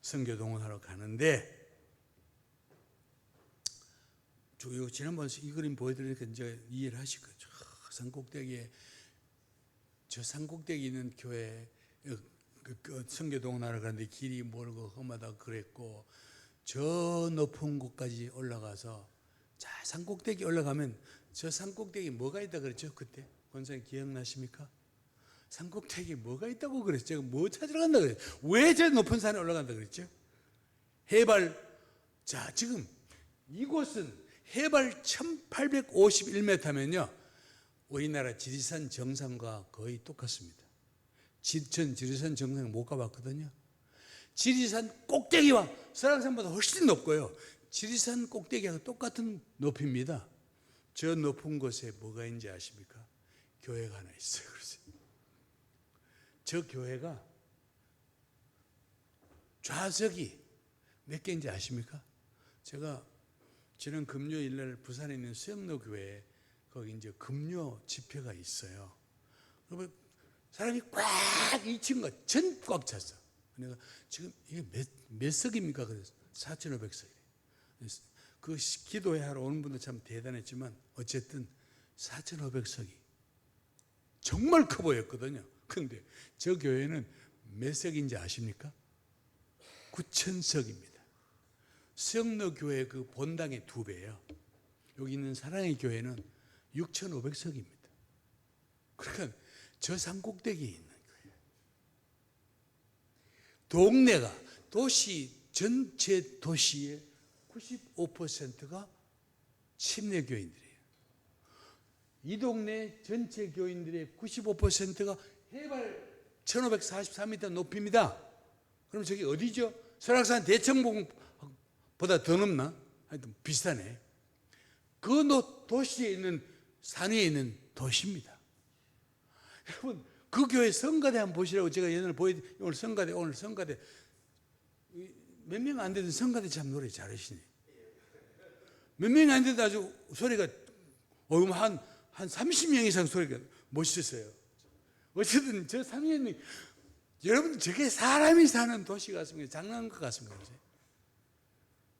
선교 동원하러 가는데 지난번 이 그림 보여드리니까 이제 이해를 하실 거예요. 저 산꼭대기 있는 교회 선교 동원하러 가는데 길이 멀고 험하다고 그랬고 저 높은 곳까지 올라가서 자 산꼭대기 올라가면 저 산꼭대기 뭐가 있다 그랬죠? 그때 권사님 기억나십니까? 산꼭대기 뭐가 있다고 그랬죠? 제가 뭐 찾으러 간다 그랬죠? 왜 저 높은 산에 올라간다 그랬죠? 지금 이곳은 해발 1851m면요 우리나라 지리산 정상과 거의 똑같습니다. 전 지리산 정상 못 가봤거든요. 지리산 꼭대기와 설악산보다 훨씬 높고요. 지리산 꼭대기하고 똑같은 높이입니다. 저 높은 곳에 뭐가 있는지 아십니까? 교회가 하나 있어요. 그래서 저 교회가 좌석이 몇 개인지 아십니까? 제가 지난 금요일 날 부산에 있는 수영로 교회에 거기 이제 금요 집회가 있어요. 그러면 사람이 꽉 2층가 전 꽉 찼어. 내가 지금 이게 몇 석입니까? 그래서 4,500석이래. 그 기도회 하러 오는 분도 참 대단했지만 어쨌든 4,500석이 정말 커 보였거든요. 그런데 저 교회는 몇 석인지 아십니까? 9,000석입니다. 수영로 교회 그 본당의 2배예요. 여기 있는 사랑의 교회는 6,500석입니다. 그러니까 저 산꼭대기에 있는 거예요. 동네가 전체 도시의 95%가 침례교인들이에요. 이 동네 전체 교인들의 95%가 해발 1543m 높이입니다. 그럼 저기 어디죠? 설악산 대청봉 보다 더 넘나? 하여튼 비슷하네. 그 도시에 있는 산 위에 있는 도시입니다. 여러분 그 교회 성가대 한번 보시라고 제가 예전에 오늘 성가대 몇 명 안 되던 성가대 참 노래 잘하시네. 몇 명이 안 되도 아주 소리가 한 30명 이상 소리가 멋있었어요. 어쨌든 저 상위에는 여러분 저게 사람이 사는 도시 같습니다. 장난한 것 같습니다.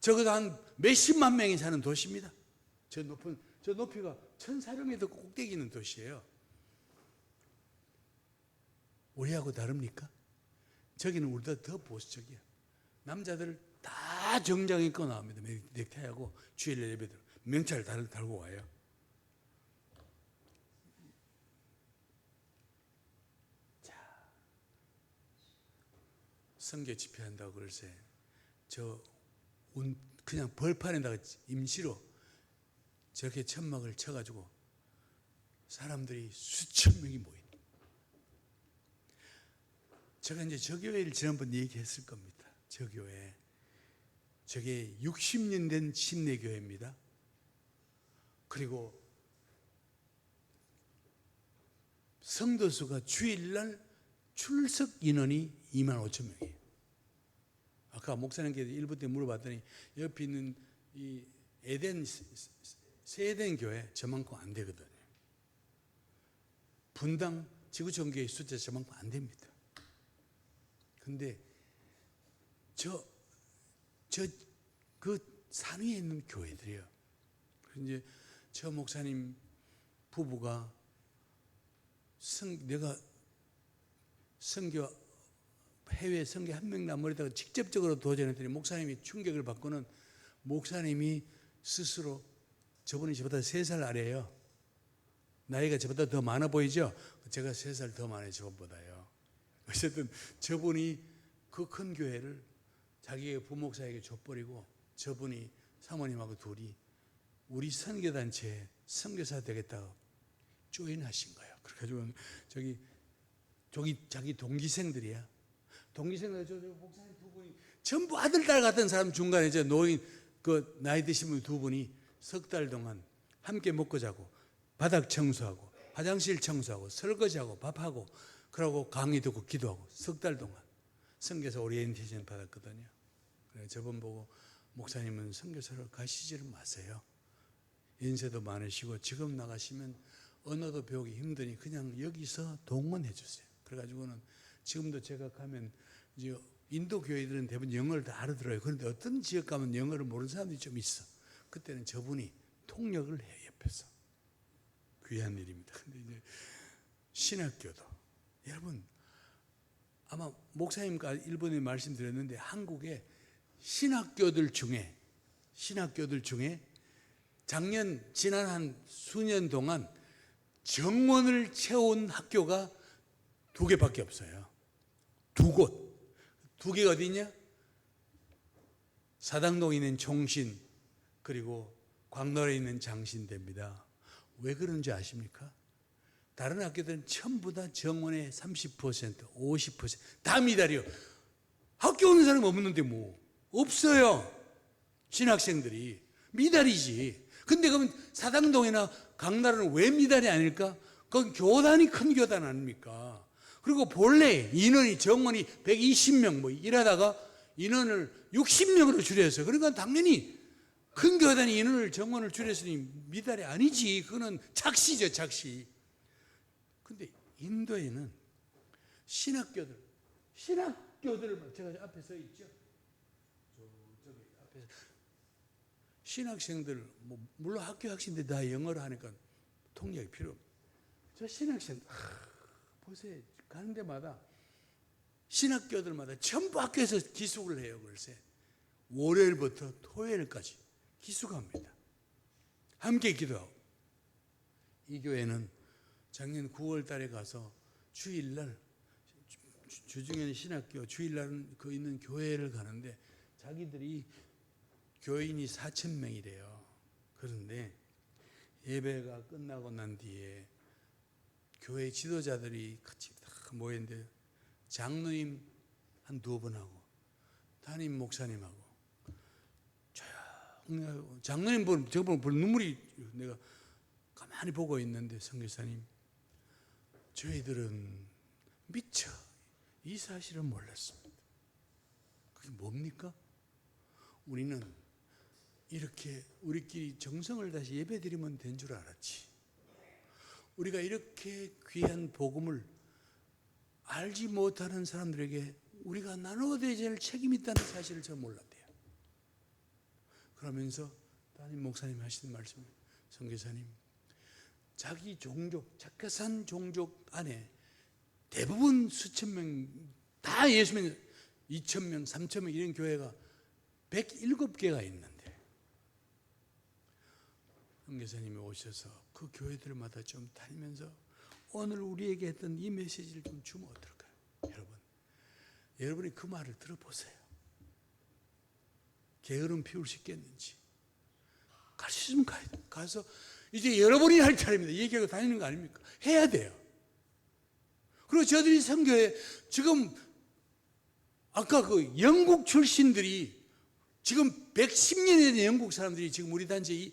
적어도 한 몇십만 명이 사는 도시입니다. 저 높이가 1,400m 꼭대기 있는 도시예요. 우리하고 다릅니까? 저기는 우리보다 더 보수적이야. 남자들 다 정장 입고 나옵니다. 넥타이하고 주일 예배들 명찰 달고 와요. 자, 선교 집회한다고 글쎄 그냥 벌판에다가 임시로 저렇게 천막을 쳐가지고 사람들이 수천 명이 모인. 제가 이제 저 교회를 지난번 얘기했을 겁니다. 저 교회. 저게 60년 된 침례교회입니다. 그리고 성도수가 주일날 출석 인원이 25,000명이에요. 아까 목사님께서 1부 때 물어봤더니 옆에 있는 이 세에덴 교회 저만큼 안 되거든요. 분당 지구촌교회 숫자 저만큼 안 됩니다. 근데 그 산 위에 있는 교회들이요. 이제 저 목사님 부부가 내가 해외 선교 한 명도 안 보내다가 직접적으로 도전했더니 목사님이 충격을 받고는 목사님이 스스로 저분이 저보다 3살 아래예요. 나이가 저보다 더 많아 보이죠? 제가 3살 더 많아요. 저보다요. 어쨌든 저분이 그 큰 교회를 자기의 부목사에게 줘버리고 저분이 사모님하고 둘이 우리 선교단체에 선교사 되겠다고 조인하신 거예요. 그래가지고 자기 동기생들이야. 동기생들 저 목사님 두 분이 전부 아들 딸 같은 사람 중간에 저 노인 그 나이 드신 분 두 분이 3달 동안 함께 먹고 자고 바닥 청소하고 화장실 청소하고 설거지하고 밥하고 그러고 강의 듣고 기도하고 3달 동안 선교사 오리엔테이션 받았거든요. 그래서 저분 보고 목사님은 선교사로 가시지를 마세요. 연세도 많으시고 지금 나가시면 언어도 배우기 힘드니 그냥 여기서 동원해 주세요. 그래가지고는 지금도 제가 가면 이제 인도 교회들은 대부분 영어를 다 알아들어요. 그런데 어떤 지역 가면 영어를 모르는 사람들이 좀 있어. 그때는 저분이 통역을 해요. 옆에서. 귀한 일입니다. 근데 이제 신학교도 여러분 아마 목사님과 일본에 말씀드렸는데 한국에 신학교들 중에 지난 한 수년 동안 정원을 채운 학교가 2개밖에 없어요. 2곳. 2개가 어디 있냐? 사당동에 있는 종신 그리고 광화에 있는 장신대입니다. 왜 그런지 아십니까? 다른 학교들은 전부 다 정원의 30%, 50%다 미달이요. 학교 오는 사람이 없는데 뭐 없어요. 신학생들이 미달이지. 근데 그러면 사당동이나 강나라는 왜 미달이 아닐까? 그건 교단이 큰 교단 아닙니까? 그리고 본래 인원이 정원이 120명 뭐 이러다가 인원을 60명으로 줄였어요. 그러니까 당연히 큰 교단이 정원을 줄였으니 미달이 아니지. 그거는 착시죠, 착시. 근데 인도에는 신학교들 제가 앞에 서 있죠. 저기 앞에 신학생들 물론 학교 학생들 다 영어를 하니까 통역이 필요 없어요. 저 신학생 보세요. 가는 데마다 신학교들마다 전부 학교에서 기숙을 해요. 글쎄 월요일부터 토요일까지 기숙합니다. 함께 기도하고. 이 교회는 작년 9월 달에 가서 주일날 주중에는 신학교 주일날은 그 있는 교회를 가는데 자기들이 교인이 4,000명이래요. 그런데 예배가 끝나고 난 뒤에 교회 지도자들이 같이 다 모였는데 장로님 한 2분 하고 담임 목사님하고 장로님 보면 저분 눈물이 내가 가만히 보고 있는데 선교사님 저희들은 미처 이 사실을 몰랐습니다. 그게 뭡니까? 우리는 이렇게 우리끼리 정성을 다시 예배드리면 된 줄 알았지. 우리가 이렇게 귀한 복음을 알지 못하는 사람들에게 우리가 나눠야 될 책임이 있다는 사실을 저 몰랐대요. 그러면서 담임 목사님 하시는 말씀이 선교사님 자기 종족, 착각한 종족 안에 대부분 수천 명 다 예수 믿는 2,000명, 3,000명 이런 교회가 107개가 있는데 선교사님이 오셔서 그 교회들마다 좀 다니면서 오늘 우리에게 했던 이 메시지를 좀 주면 어떨까요? 여러분이 그 말을 들어보세요. 게으름 피울 수 있겠는지. 갈 수 있으면 가서 이제 여러분이 할 차례입니다. 얘기하고 다니는 거 아닙니까? 해야 돼요. 그리고 저들이 선교에 지금 아까 그 영국 출신들이 지금 110년에 된 영국 사람들이 지금 우리 단체에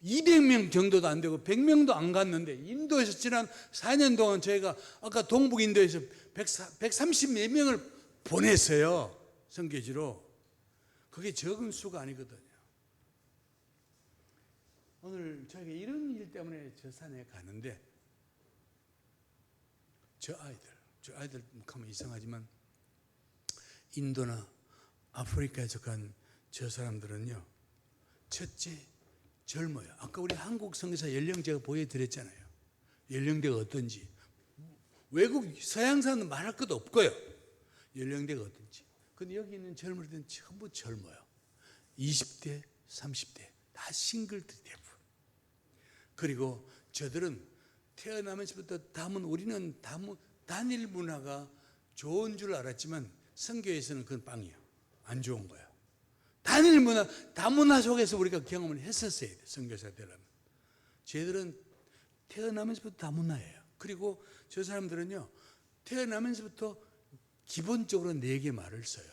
200명 정도도 안 되고 100명도 안 갔는데 인도에서 지난 4년 동안 저희가 아까 동북 인도에서 130몇 명을 보냈어요. 선교지로. 그게 적은 수가 아니거든요. 오늘 저희가 이런 일 때문에 저 산에 가는데 저 아이들 하면 이상하지만 인도나 아프리카에서 간 저 사람들은요. 첫째 젊어요. 아까 우리 한국 선교사 연령 제가 보여드렸잖아요. 연령대가 어떤지. 외국 서양 사람은 말할 것도 없고요. 연령대가 어떤지. 근데 여기 있는 젊은이들은 전부 젊어요. 20대, 30대 다 싱글들 대부분. 그리고 저들은 태어나면서부터 우리는 단일 문화가 좋은 줄 알았지만 선교에서는 그건 빵이에요. 안 좋은 거예요. 단일 문화, 다문화 속에서 우리가 경험을 했었어야 돼요. 선교사 되려면. 쟤들은 태어나면서부터 다문화예요. 그리고 저 사람들은요. 태어나면서부터 기본적으로 4개 말을 써요.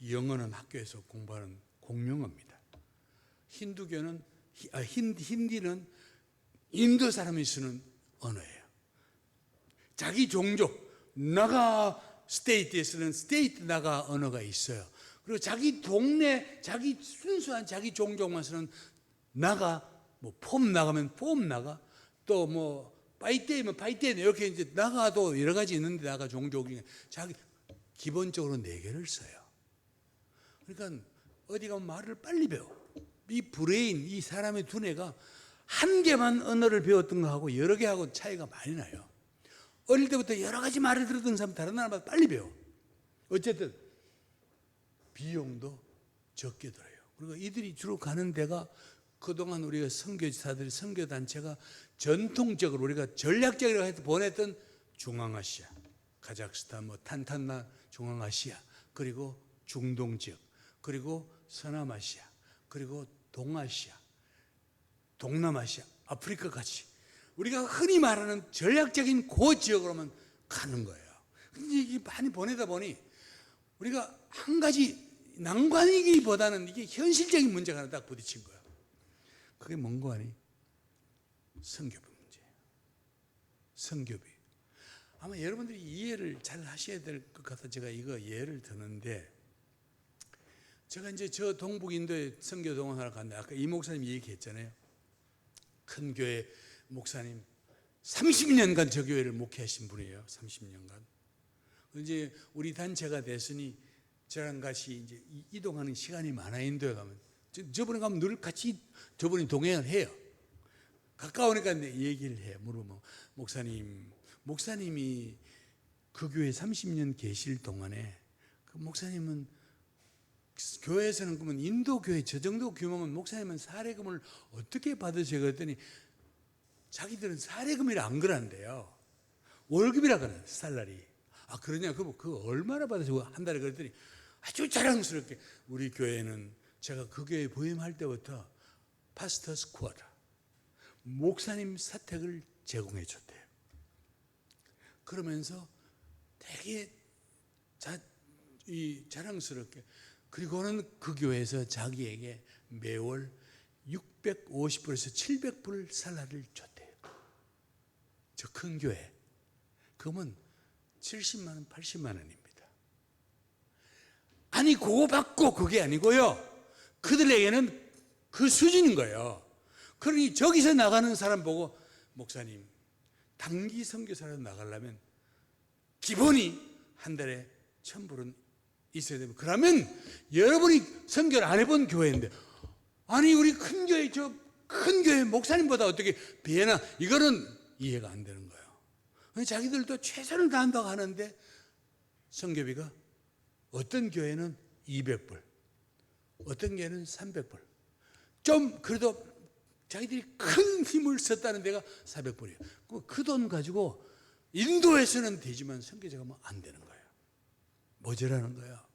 영어는 학교에서 공부하는 공용어입니다. 힌두교는 힌디는 인도 사람이 쓰는 언어예요. 자기 종족 나가 스테이트에서는 스테이트 나가 언어가 있어요. 그리고 자기 동네 자기 순수한 자기 종족만 쓰는 나가 폼 나가면 폼 나가 또 파이테이면 파이테이 이렇게 이제 나가도 여러 가지 있는데 나가 종족 중에 자기 기본적으로 4개를 써요. 그러니까 어디 가면 말을 빨리 배워. 이 브레인 이 사람의 두뇌가 한 개만 언어를 배웠던 거하고 여러 개하고 차이가 많이 나요. 어릴 때부터 여러 가지 말을 들었던 사람 다른 나라보다 빨리 배워. 어쨌든 비용도 적게 들어요. 그리고 이들이 주로 가는 데가 그동안 우리가 선교사들이 선교단체가 전통적으로 우리가 전략적으로 해서 보냈던 중앙아시아, 카자흐스탄, 탄탄나 중앙아시아, 그리고 중동 지역, 그리고 서남아시아, 그리고 동아시아, 동남아시아, 아프리카같이 우리가 흔히 말하는 전략적인 그 지역으로만 가는 거예요. 근데 이게 많이 보내다 보니 우리가 한 가지 난관이기보다는 이게 현실적인 문제가 하나 딱 부딪힌 거예요. 그게 뭔가 하니? 선교비 문제예요. 선교비. 아마 여러분들이 이해를 잘 하셔야 될 것 같아 제가 이거 예를 드는데 제가 이제 저 동북 인도에 선교 동원하러 갔는데 아까 이 목사님이 얘기했잖아요. 큰 교회 목사님 30년간 저 교회를 목회하신 분이에요. 30년간. 이제 우리 단체가 됐으니 저랑 같이 이제 이동하는 시간이 많아 인도에 가면 저번에 가면 늘 같이 저번에 동행을 해요. 가까우니까 얘기를 해요. 물어보면 목사님이 그 교회 30년 계실 동안에 그 목사님은 교회에서는 그러면 인도 교회 저 정도 규모면 목사님은 사례금을 어떻게 받으세요? 그랬더니 자기들은 사례금이라 안 그런데요. 월급이라 그래요. 살라리. 아 그러냐? 그거 얼마나 받으세요? 한 달에 그랬더니 아주 자랑스럽게 우리 교회는 제가 그 교회 부임할 때부터 파스터스 쿼터 목사님 사택을 제공해 줬대요. 그러면서 되게 자랑스럽게 그리고는 그 교회에서 자기에게 매월 650불에서 700불 살라리를 줬대요. 저 큰 교회. 그러면 70만 원, 80만 원입니다. 아니 그거 받고 그게 아니고요. 그들에게는 그 수준인 거예요. 그러니 저기서 나가는 사람 보고 목사님 단기 선교사로 나가려면 기본이 한 달에 1,000불은 있어야 됩니다. 그러면 여러분이 선교를 안 해본 교회인데 아니 우리 큰 교회 저 큰 교회 목사님보다 어떻게 비해나 이거는 이해가 안 되는 거예요. 자기들도 최선을 다한다고 하는데 선교비가 어떤 교회는 200불 어떤 교회는 300불 좀 그래도 자기들이 큰 힘을 썼다는 데가 400불이에요. 그 돈 가지고 인도에서는 되지만 선교제가 뭐 안 되는 거예요. 모자라는 거예요.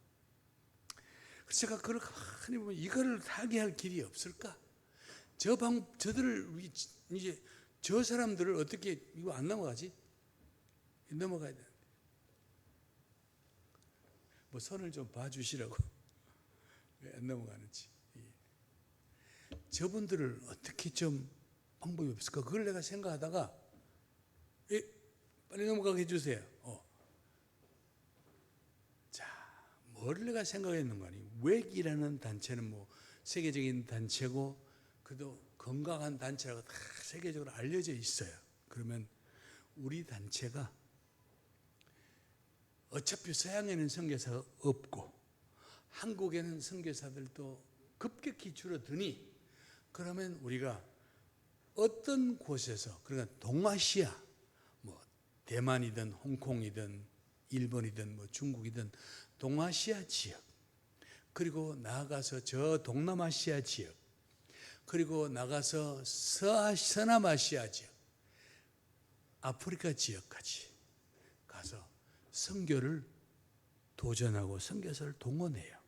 그래서 제가 그걸 가만히 보면 이거를 하게 할 길이 없을까? 저들을 이제 저 사람들을 어떻게 이거 안 넘어가지? 넘어가야 되는데 뭐 손을 좀 봐주시라고 왜 안 넘어가는지. 저분들을 어떻게 좀 방법이 없을까? 그걸 내가 생각하다가 빨리 넘어가게 해주세요. 자, 뭘 내가 생각했는 거 아니? 웩이라는 단체는 뭐 세계적인 단체고 그래도 건강한 단체라고 다 세계적으로 알려져 있어요. 그러면 우리 단체가 어차피 서양에는 선교사가 없고 한국에는 선교사들도 급격히 줄어드니 그러면 우리가 어떤 곳에서 그러니까 동아시아 뭐 대만이든 홍콩이든 일본이든 뭐 중국이든 동아시아 지역 그리고 나아가서 저 동남아시아 지역 그리고 나가서 서남아시아 지역 아프리카 지역까지 가서 선교를 도전하고 선교사를 동원해요.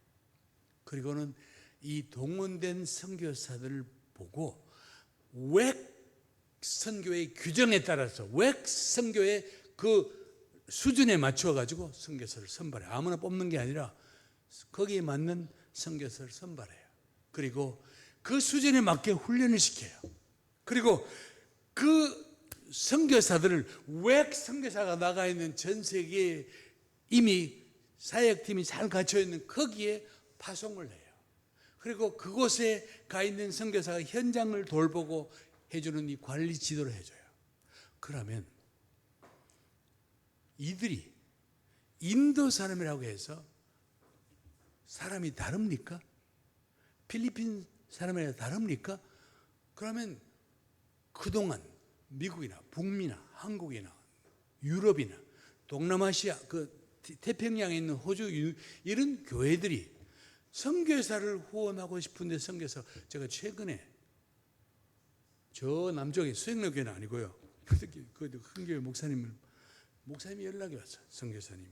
그리고는 이 동원된 선교사들을 보고 웩 선교의 규정에 따라서 웩 선교의 그 수준에 맞춰 가지고 선교사를 선발해요. 아무나 뽑는 게 아니라 거기에 맞는 선교사를 선발해요. 그리고 그 수준에 맞게 훈련을 시켜요. 그리고 그 선교사들을 웩 선교사가 나가 있는 전 세계에 이미 사역팀이 잘 갖춰 있는 거기에 파송을 해요. 그리고 그곳에 가 있는 선교사가 현장을 돌보고 해주는 이 관리 지도를 해줘요. 그러면 이들이 인도 사람이라고 해서 사람이 다릅니까? 필리핀 사람이랑 다릅니까? 그러면 그동안 미국이나 북미나 한국이나 유럽이나 동남아시아 그 태평양에 있는 호주 이런 교회들이 선교사를 후원하고 싶은데 선교사 제가 최근에 저 남쪽에 수행로교회는 아니고요. 그 큰 교회 목사님이 연락이 왔어요. 선교사님.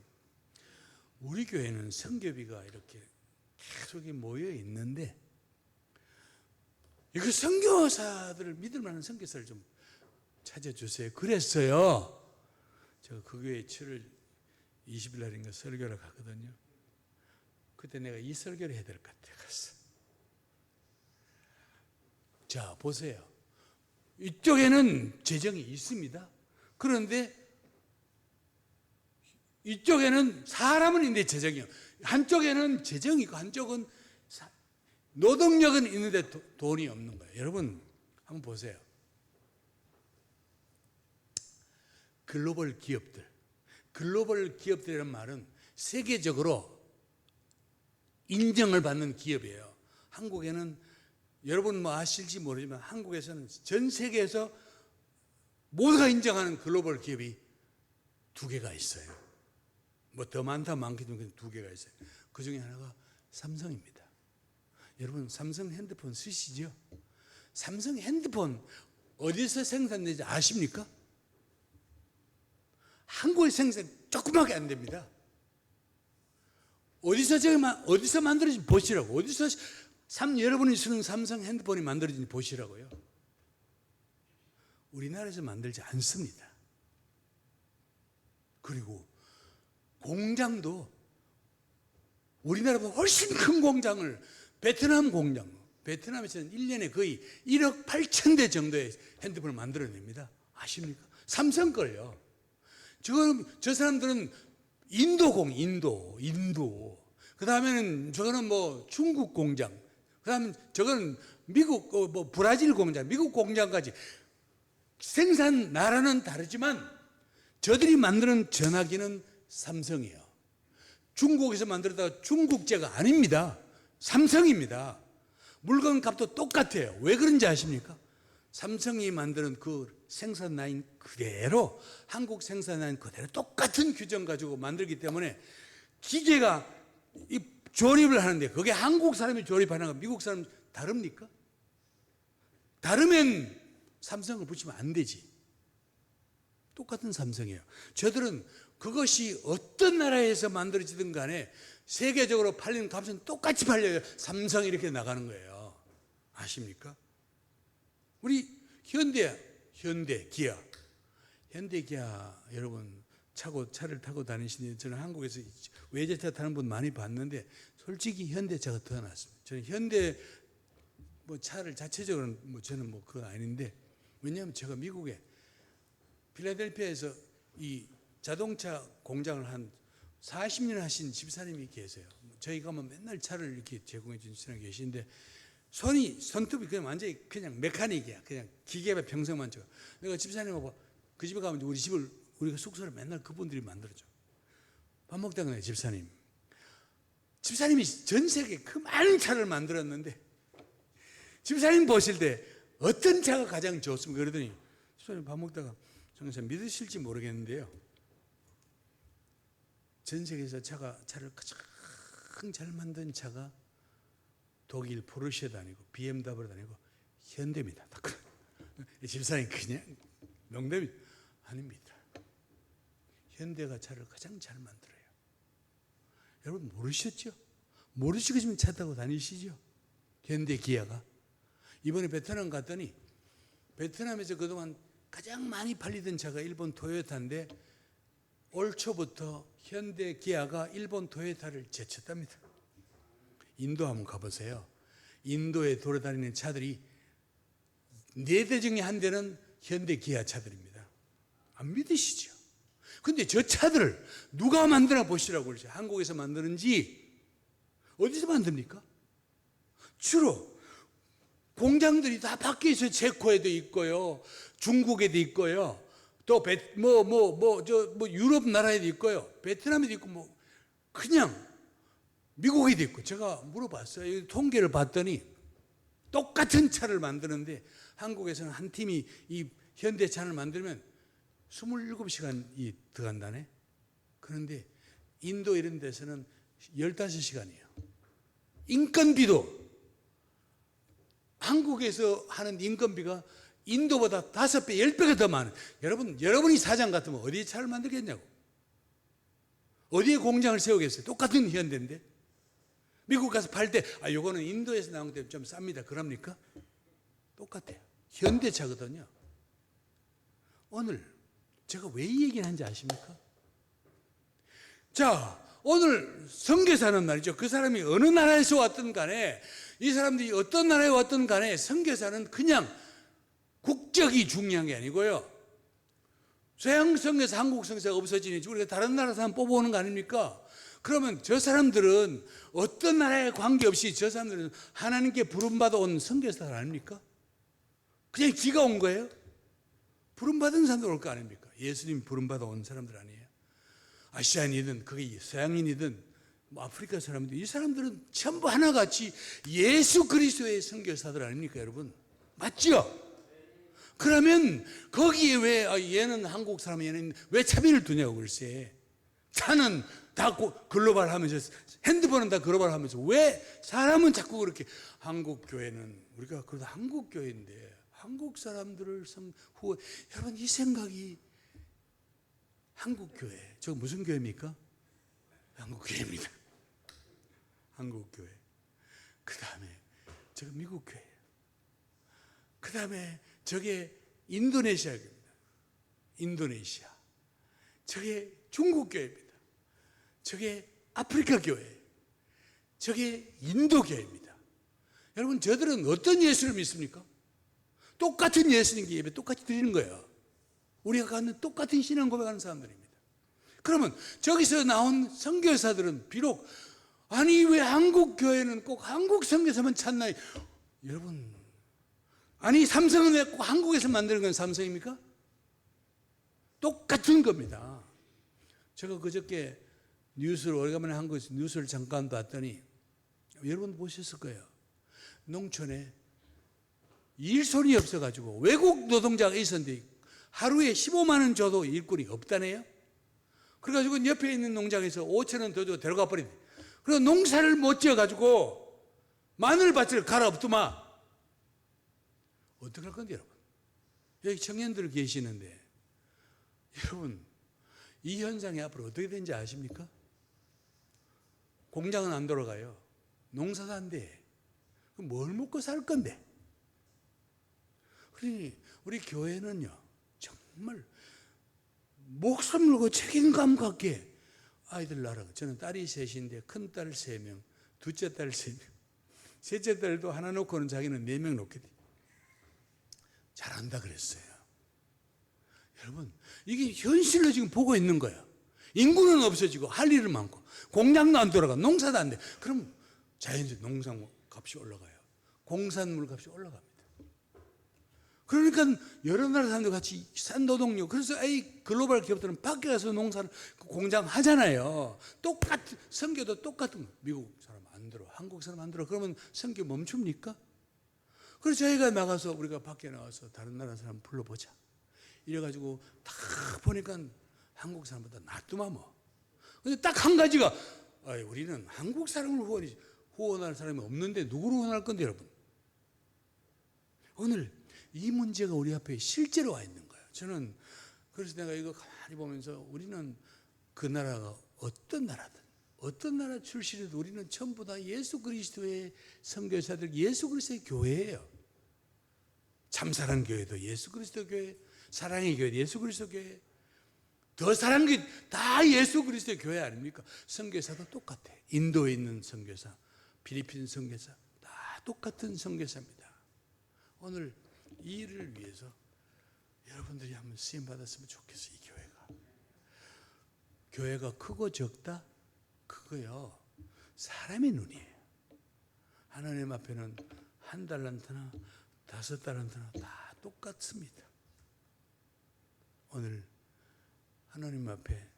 우리 교회는 선교비가 이렇게 계속 모여 있는데 이거 선교사들을 믿을 만한 선교사를 좀 찾아주세요. 그랬어요. 제가 그 교회 7월 20일 날인가 설교를 가거든요. 그때 내가 이 설교를 해야 될 것 같아요. 갔어. 자, 보세요. 이쪽에는 재정이 있습니다. 그런데 이쪽에는 사람은 있는데 재정이요. 한쪽에는 재정이 있고 한쪽은 노동력은 있는데 돈이 없는 거예요. 여러분 한번 보세요. 글로벌 기업들이라는 말은 세계적으로 인정을 받는 기업이에요. 한국에는 여러분 뭐 아실지 모르지만 한국에서는 전 세계에서 모두가 인정하는 글로벌 기업이 2개가 있어요. 뭐 더 많다 많기는 2개가 있어요. 그 중에 하나가 삼성입니다. 여러분 삼성 핸드폰 쓰시죠? 삼성 핸드폰 어디서 생산되는지 아십니까? 한국에 생산 조그맣게 안 됩니다. 어디서 만들어진지 보시라고. 어디서 여러분이 쓰는 삼성 핸드폰이 만들어진지 보시라고요. 우리나라에서 만들지 않습니다. 그리고 공장도 우리나라보다 훨씬 큰 공장을 베트남 공장, 베트남에서는 1년에 거의 1억 8천 대 정도의 핸드폰을 만들어냅니다. 아십니까? 삼성 걸요. 저 사람들은 인도. 그 다음에는 저거는 뭐 중국 공장. 그 다음에 저거는 미국, 뭐 브라질 공장, 미국 공장까지. 생산 나라는 다르지만 저들이 만드는 전화기는 삼성이에요. 중국에서 만들었다가 중국제가 아닙니다. 삼성입니다. 물건 값도 똑같아요. 왜 그런지 아십니까? 삼성이 만드는 그 생산 라인 그대로, 한국 생산 라인 그대로 똑같은 규정 가지고 만들기 때문에 기계가 이 조립을 하는데 그게 한국 사람이 조립하는 거 미국 사람 다릅니까? 다르면 삼성을 붙이면 안 되지. 똑같은 삼성이에요. 저들은 그것이 어떤 나라에서 만들어지든 간에 세계적으로 팔리는 값은 똑같이 팔려요. 삼성 이렇게 나가는 거예요. 아십니까? 우리 현대 기아 여러분 차를 타고 다니시는데 저는 한국에서 외제차 타는 분 많이 봤는데 솔직히 현대차가 더 낫습니다. 저는 현대 뭐 차를 자체적으로는 뭐 저는 뭐 그건 아닌데 왜냐하면 제가 미국에 필라델피아에서 이 자동차 공장을 한 40년 하신 집사님이 계세요. 저희가 뭐 맨날 차를 이렇게 제공해 주신 사람이 계신데 손톱이 그냥 완전히 그냥 메카닉이야. 그냥 기계의 평생만 줘. 내가 집사님하고 그 집에 가면 우리가 숙소를 맨날 그분들이 만들어줘. 밥 먹다가 내가 집사님이 전 세계 그 많은 차를 만들었는데 집사님 보실 때 어떤 차가 가장 좋습니까? 그러더니 집사님 밥 먹다가 정말 믿으실지 모르겠는데요. 전 세계에서 차를 가장 잘 만든 차가 독일 포르쉐도 아니고 BMW도 아니고 현대입니다. 집사님 그냥 농담이 아닙니다. 현대가 차를 가장 잘 만들어요. 여러분 모르셨죠? 모르시고 지금 차 타고 다니시죠? 현대 기아가. 이번에 베트남 갔더니 베트남에서 그동안 가장 많이 팔리던 차가 일본 토요타인데 올 초부터 현대 기아가 일본 토요타를 제쳤답니다. 인도 한번 가보세요. 인도에 돌아다니는 차들이 4대 중에 한 대는 현대 기아 차들입니다. 안 믿으시죠? 근데 저 차들을 누가 만들어 보시라고 그러죠. 한국에서 만드는지 어디서 만듭니까? 주로 공장들이 다 밖에 있어요. 체코에도 있고요. 중국에도 있고요. 또 유럽 나라에도 있고요. 베트남에도 있고 그냥 미국에도 있고. 제가 물어봤어요. 통계를 봤더니 똑같은 차를 만드는데 한국에서는 한 팀이 이 현대차를 만들면 27시간이 들어간다네. 그런데 인도 이런 데서는 15시간이에요. 인건비도 한국에서 하는 인건비가 인도보다 5배, 10배가 더 많아요. 여러분이 사장 같으면 어디에 차를 만들겠냐고. 어디에 공장을 세우겠어요? 똑같은 현대인데. 미국 가서 팔 때, 요거는 인도에서 나온 것 때문에 좀 쌉니다. 그럽니까? 똑같아요. 현대차거든요. 오늘 제가 왜 이 얘기를 하는지 아십니까? 자, 오늘 선교사는 말이죠. 그 사람이 어느 나라에서 왔든 간에, 이 사람들이 어떤 나라에 왔든 간에 선교사는 그냥 국적이 중요한 게 아니고요. 서양 선교사, 한국 선교사가 없어지니 우리가 다른 나라 사람 뽑아오는 거 아닙니까? 그러면 저 사람들은 어떤 나라에 관계없이 저 사람들은 하나님께 부름받아 온 선교사들 아닙니까? 그냥 지가 온 거예요? 부름받은 사람들 올 거 아닙니까? 예수님 부름받아 온 사람들 아니에요? 아시아인이든 그게 서양인이든 뭐 아프리카 사람들, 이 사람들은 전부 하나같이 예수 그리스도의 선교사들 아닙니까, 여러분? 맞죠? 그러면 거기에 왜 얘는 한국 사람, 얘는 왜 차별을 두냐고 글쎄. 차는 다 글로벌 하면서, 핸드폰은 다 글로벌 하면서 왜 사람은 자꾸 그렇게, 한국 교회는 우리가 그래도 한국 교회인데 한국 사람들을 여러분 이 생각이, 한국 교회, 저 무슨 교회입니까? 한국 교회입니다. 한국 교회. 그 다음에 저거 미국 교회예요. 그 다음에 저게 인도네시아입니다. 인도네시아. 저게 중국 교회입니다. 저게 아프리카 교회. 저게 인도교회입니다. 여러분, 저들은 어떤 예수를 믿습니까? 똑같은 예수님께 예배 똑같이 드리는 거예요. 우리가 갖는 똑같은 신앙 고백하는 사람들입니다. 그러면 저기서 나온 선교사들은 비록 아니 왜 한국 교회는 꼭 한국 선교사만 찾나요? 여러분, 아니 삼성은 왜 꼭 한국에서 만드는 건 삼성입니까? 똑같은 겁니다. 제가 그저께 뉴스를 오래간만에 한국에서 뉴스를 잠깐 봤더니 여러분 보셨을 거예요. 농촌에 일손이 없어가지고 외국 노동자가 있었는데 하루에 15만 원 줘도 일꾼이 없다네요. 그래가지고 옆에 있는 농장에서 5천 원 더 주고 데려가 버린대. 그리고 농사를 못 지어가지고 마늘밭을 갈아엎더만. 어떡할 건데 여러분? 여기 청년들 계시는데 여러분, 이 현상이 앞으로 어떻게 되는지 아십니까? 공장은 안 돌아가요. 농사도 안 돼. 그럼 뭘 먹고 살 건데? 그러니 우리 교회는요, 정말 목숨 걸고 책임감 갖게 아이들 낳으라고. 저는 딸이 셋인데 큰딸 3명, 둘째 딸 3명, 셋째 딸도 하나 놓고는 자기는 4명 놓거든. 잘한다 그랬어요. 여러분, 이게 현실로 지금 보고 있는 거예요. 인구는 없어지고 할 일은 많고 공장도 안 돌아가, 농사도 안 돼. 그럼 자연스레 농산 값이 올라가요. 공산물 값이 올라갑니다. 그러니까 여러 나라 사람들 같이 싼 노동력. 그래서 이 글로벌 기업들은 밖에 가서 농사를 공장 하잖아요. 똑같은 선교도 똑같은 거. 미국 사람 안 들어, 한국 사람 안 들어. 그러면 선교 멈춥니까? 그래서 저희가 나가서 우리가 밖에 나와서 다른 나라 사람 불러보자. 이래가지고 딱 보니까 한국 사람보다 낫더만 뭐. 근데 딱 한 가지가 우리는 한국 사람을 후원할 사람이 없는데 누구를 후원할 건데 여러분. 오늘 이 문제가 우리 앞에 실제로 와 있는 거예요. 저는 그래서 내가 이거 가만히 보면서 우리는 그 나라가 어떤 나라든 어떤 나라 출신이든 우리는 전부 다 예수 그리스도의 선교사들, 예수 그리스도의 교회예요. 참사랑 교회도 예수 그리스도 교회, 사랑의 교회도 예수 그리스도 교회, 더 사랑의 교회 다 예수 그리스도의 교회 아닙니까? 선교사도 똑같아. 인도에 있는 선교사, 필리핀 선교사 다 똑같은 선교사입니다. 오늘 이 일을 위해서 여러분들이 한번 쓰임 받았으면 좋겠어요. 이 교회가 크고 적다? 그거요, 사람의 눈이에요. 하나님 앞에는 1달란트나 5달란트나 다 똑같습니다. 오늘 하나님 앞에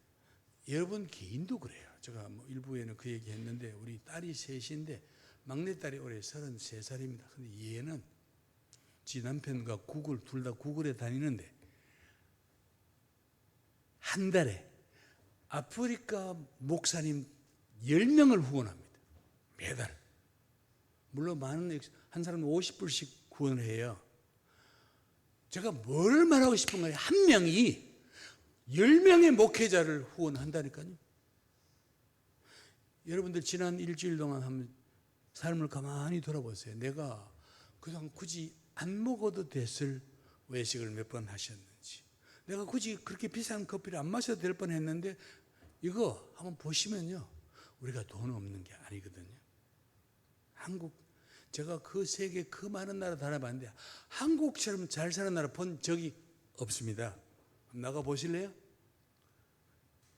여러분 개인도 그래요. 제가 일부에는 그 얘기 했는데 우리 딸이 셋인데 막내딸이 올해 33살입니다. 근데 얘는 지 남편과 둘 다 구글에 다니는데 한 달에 아프리카 목사님 10명을 후원합니다. 매달. 물론 많은, 한 사람은 50불씩 후원을 해요. 제가 뭘 말하고 싶은가요? 한 명이 10명의 목회자를 후원한다니까요. 여러분들 지난 일주일 동안 한번 삶을 가만히 돌아보세요. 내가 그냥 굳이 안 먹어도 됐을 외식을 몇 번 하셨는지, 내가 굳이 그렇게 비싼 커피를 안 마셔도 될 뻔했는데, 이거 한번 보시면요, 우리가 돈 없는 게 아니거든요. 제가 그 세계 그 많은 나라 다녀봤는데 한국처럼 잘 사는 나라 본 적이 없습니다. 나가 보실래요?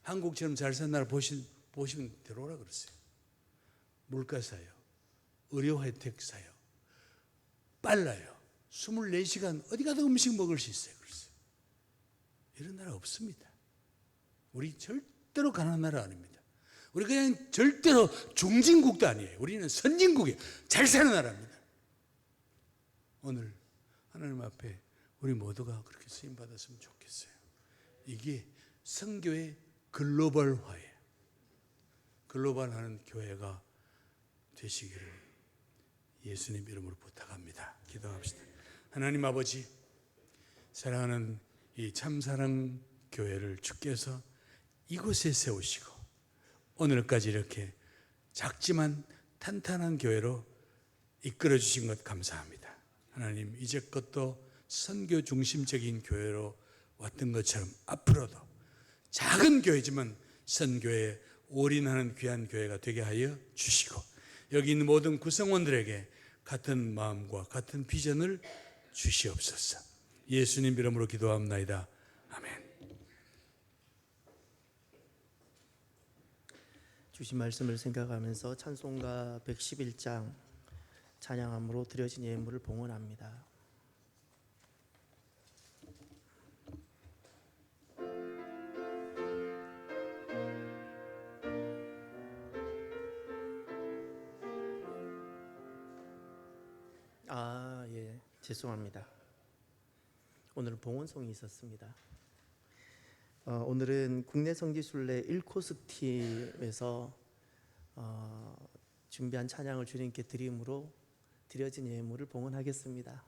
한국처럼 잘 사는 나라 보시면 들어오라 그랬어요. 물가 사요, 의료 혜택 사요, 빨라요, 24시간 어디 가도 음식 먹을 수 있어요. 그랬어요. 이런 나라 없습니다. 우리 절대로 가난한 나라 아닙니다. 우리 그냥 절대로 중진국도 아니에요. 우리는 선진국이에요. 잘 사는 나라입니다. 오늘 하나님 앞에 우리 모두가 그렇게 쓰임 받았으면 좋겠어요. 이게 선교의 글로벌화예요. 글로벌하는 교회가 되시기를 예수님 이름으로 부탁합니다. 기도합시다. 하나님 아버지, 사랑하는 이 참사랑 교회를 주께서 이곳에 세우시고 오늘까지 이렇게 작지만 탄탄한 교회로 이끌어 주신 것 감사합니다. 하나님, 이제껏도 선교 중심적인 교회로 왔던 것처럼 앞으로도 작은 교회지만 선교에 올인하는 귀한 교회가 되게 하여 주시고, 여기 있는 모든 구성원들에게 같은 마음과 같은 비전을 주시옵소서. 예수님 이름으로 기도합나이다. 아멘. 주신 말씀을 생각하면서 찬송가 111장 찬양함으로 드려진 예물을 봉헌합니다. 죄송합니다. 오늘 봉헌송이 있었습니다. 오늘은 국내 성지순례 1코스 팀에서 준비한 찬양을 주님께 드림으로 드려진 예물을 봉헌하겠습니다.